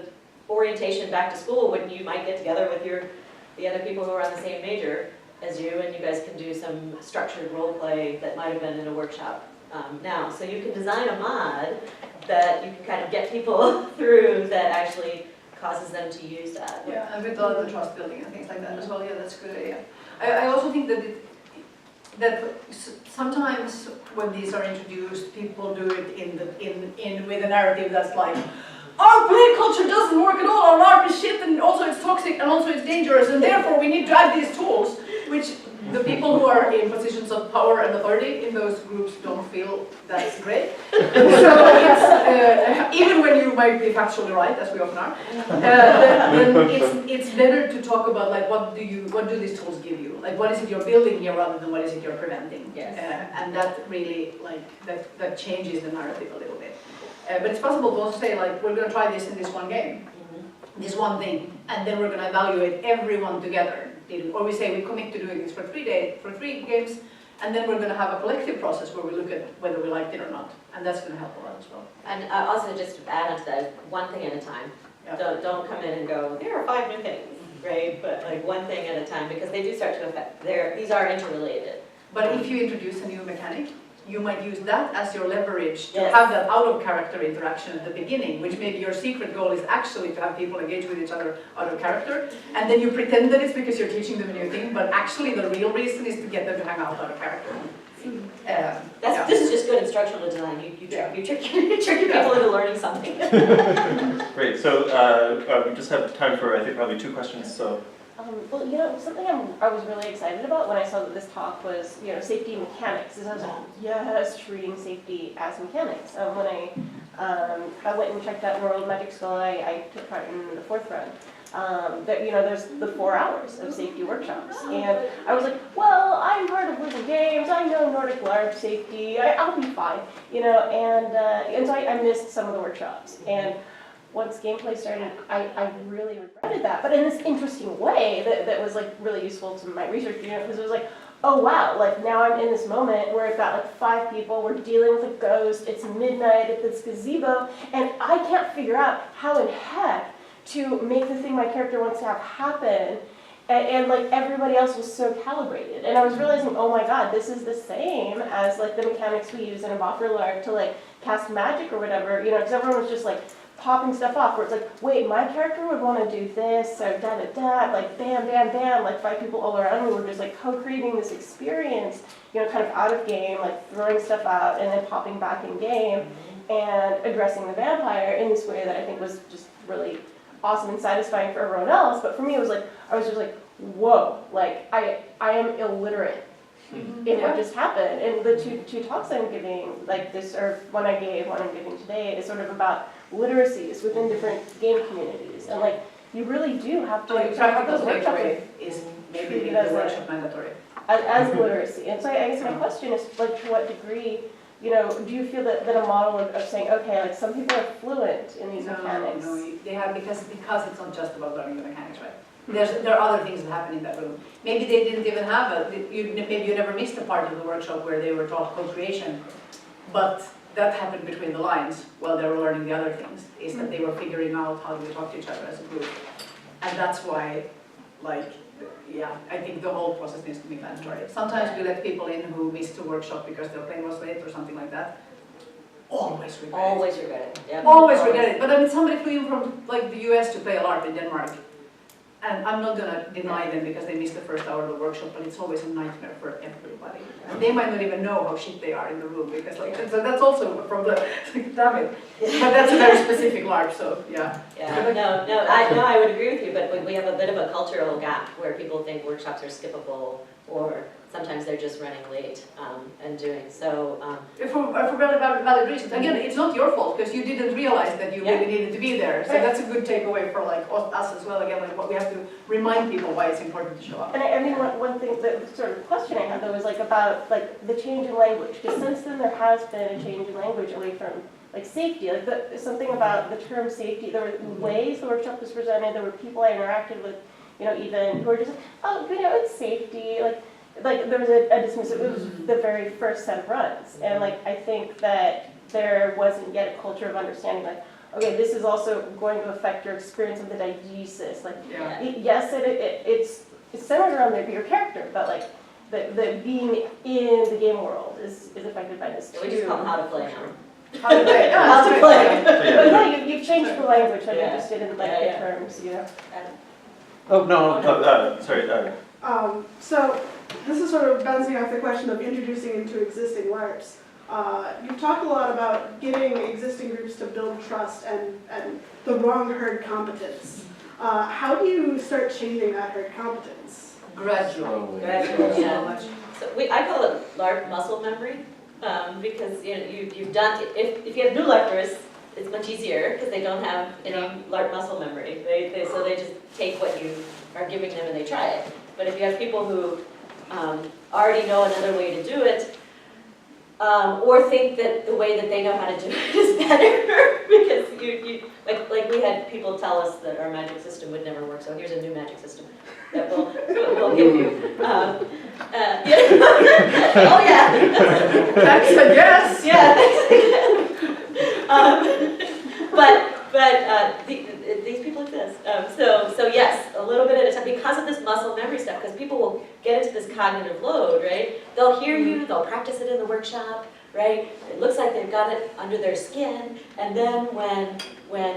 orientation back to school, when you might get together with the other people who are on the same major as you, and you guys can do some structured role play that might have been in a workshop now. So you can design a mod that you can kind of get people through that actually causes them to use that. Yeah, and with all the trust building and things like that as well, yeah, that's a good idea. I also think that sometimes when these are introduced, people do it with a narrative that's like, our play culture doesn't work at all, our LARP is shit, and also it's toxic, and also it's dangerous, and therefore we need to add these tools, which the people who are in positions of power and authority in those groups don't feel that's great. So it's, even when you might be factually right, as we often are, then it's better to talk about like what do these tools give you? Like what is it you're building here rather than what is it you're preventing? Yes. And that really that changes the narrative a little bit. But it's possible to also say like we're going to try this in this one game, this one thing, and then we're going to evaluate everyone together. Or we say we commit to doing this for 3 games, and then we're going to have a collective process where we look at whether we liked it or not, and that's going to help a lot as well. And also just to add on to that, one thing at a time. Yeah. Don't come in and go, there are 5 new things, right? But like one thing at a time, because they do start to affect, these are interrelated. But if you introduce a new mechanic, you might use that as your leverage to Yes. have that out-of-character interaction at the beginning, which maybe your secret goal is actually to have people engage with each other out of character, and then you pretend that it's because you're teaching them a new thing, but actually the real reason is to get them to hang out of character. This is just good instructional design. You trick people into learning something. Great, so we just have time for, I think, probably 2 questions, so. Well, you know, something I was really excited about when I saw that this talk was, you know, safety mechanics, is I was like, yes, treating safety as mechanics. When I went and checked out World Magic School, I took part in the 4th run. That, you know, there's the 4 hours of safety workshops, and I was like, well, I'm part of Wizard Games, I know Nordic LARP safety, I'll be fine, you know, and so I missed some of the workshops. And once gameplay started, I really regretted that, but in this interesting way that was like really useful to my research, you know, because it was like, oh wow, like now I'm in this moment where I've got like 5 people, we're dealing with a ghost, it's midnight at this gazebo, and I can't figure out how in heck to make the thing my character wants to have happen, and like everybody else was so calibrated, and I was realizing, oh my god, this is the same as like the mechanics we use in a Boffer LARP to like cast magic or whatever, you know, because everyone was just like popping stuff off, where it's like, wait, my character would want to do this, so da-da-da, like bam, bam, bam, like 5 people all around me were just like co-creating this experience, you know, kind of out of game, like throwing stuff out and then popping back in game and addressing the vampire in this way that I think was just really awesome and satisfying for everyone else, but for me it was like, I was just like, whoa, like I am illiterate in what just happened, and the two talks I'm giving, like this, or one I gave, one I'm giving today, is sort of about literacies within different game communities, and like you really do have to have those workshops is maybe the workshop mandatory as literacy. And so I guess my question is, like, to what degree, you know, do you feel that a model of saying, okay, like some people are fluent in these mechanics? No, they have, because it's not just about learning the mechanics, right? There are other things that happen in that room. Maybe they didn't even have maybe you never missed a part of the workshop where they were taught co-creation, but that happened between the lines while they were learning the other things, is that they were figuring out how do we talk to each other as a group. And that's why, like, yeah, I think the whole process needs to be mandatory. Sometimes we let people in who missed a workshop because their plane was late or something like that. Always regret it. Always regret it. Yep. Always regret it. But I mean, somebody flew in from like the US to play a LARP in Denmark. And I'm not going to deny them because they missed the first hour of the workshop, but it's always a nightmare for everybody. And they might not even know how shit they are in the room, because like, so that's also a problem. Damn it. But that's a very specific LARP, so yeah. Yeah, no, I would agree with you, but we have a bit of a cultural gap where people think workshops are skippable, or sometimes they're just running late and doing, so. For very valid reasons. Again, it's not your fault, because you didn't realize that you really needed to be there. So that's a good takeaway for like us as well. Again, like what we have to remind people why it's important to show up. And I mean, one thing, the sort of question I had though was like about like the change in language, because since then there has been a change in language away from like safety, like something about the term safety. There were ways the workshop was presented, there were people I interacted with, you know, even who were just, oh, you know, it's safety, like there was a dismissive, it was the very first set of runs, and like I think that there wasn't yet a culture of understanding, like, okay, this is also going to affect your experience of the diegesis, like, yes, it's centered around your character, but like the being in the game world is affected by this too. We just call them how to play now. How to play? How to play. But yeah, you've changed the language, I'm interested in like the terms, you know. Oh, no, sorry. So this is sort of bouncing off the question of introducing into existing LARPs. You've talked a lot about getting existing groups to build trust and the wrong herd competence. How do you start changing that herd competence? Gradually. Yeah. So I call it LARP muscle memory, because you know you've done if you have new LARPers, it's much easier because they don't have any LARP muscle memory. So they just take what you are giving them and they try it. But if you have people who already know another way to do it, or think that the way that they know how to do it is better, because you like we had people tell us that our magic system would never work. So here's a new magic system that will give you. Oh yeah. That's a yes. Yeah. But these people exist. So yes, a little bit at a time because of this muscle memory stuff. Because people will get into this cognitive load, right? They'll hear you, they'll practice it in the workshop, right? It looks like they've got it under their skin, and then when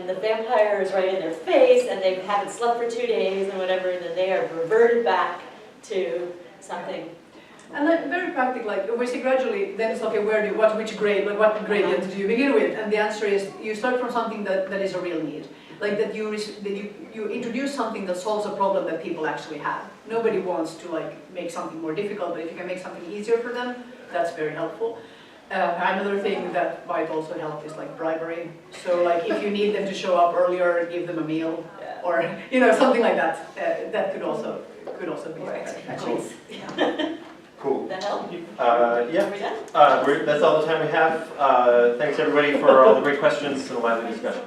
the vampire is right in their face and they haven't slept for 2 days and whatever, then they are reverted back to something. And then very practical, like we say gradually, then it's okay, which grade, like what gradient do you begin with? And the answer is you start from something that is a real need. Like that you introduce something that solves a problem that people actually have. Nobody wants to like make something more difficult, but if you can make something easier for them, that's very helpful. Another thing that might also help is like bribery. So like if you need them to show up earlier, give them a meal, or you know something like that. That could also be actually. Cool. That help? Yeah. Are we done? That's all the time we have. Thanks everybody for all the great questions and the lively discussion.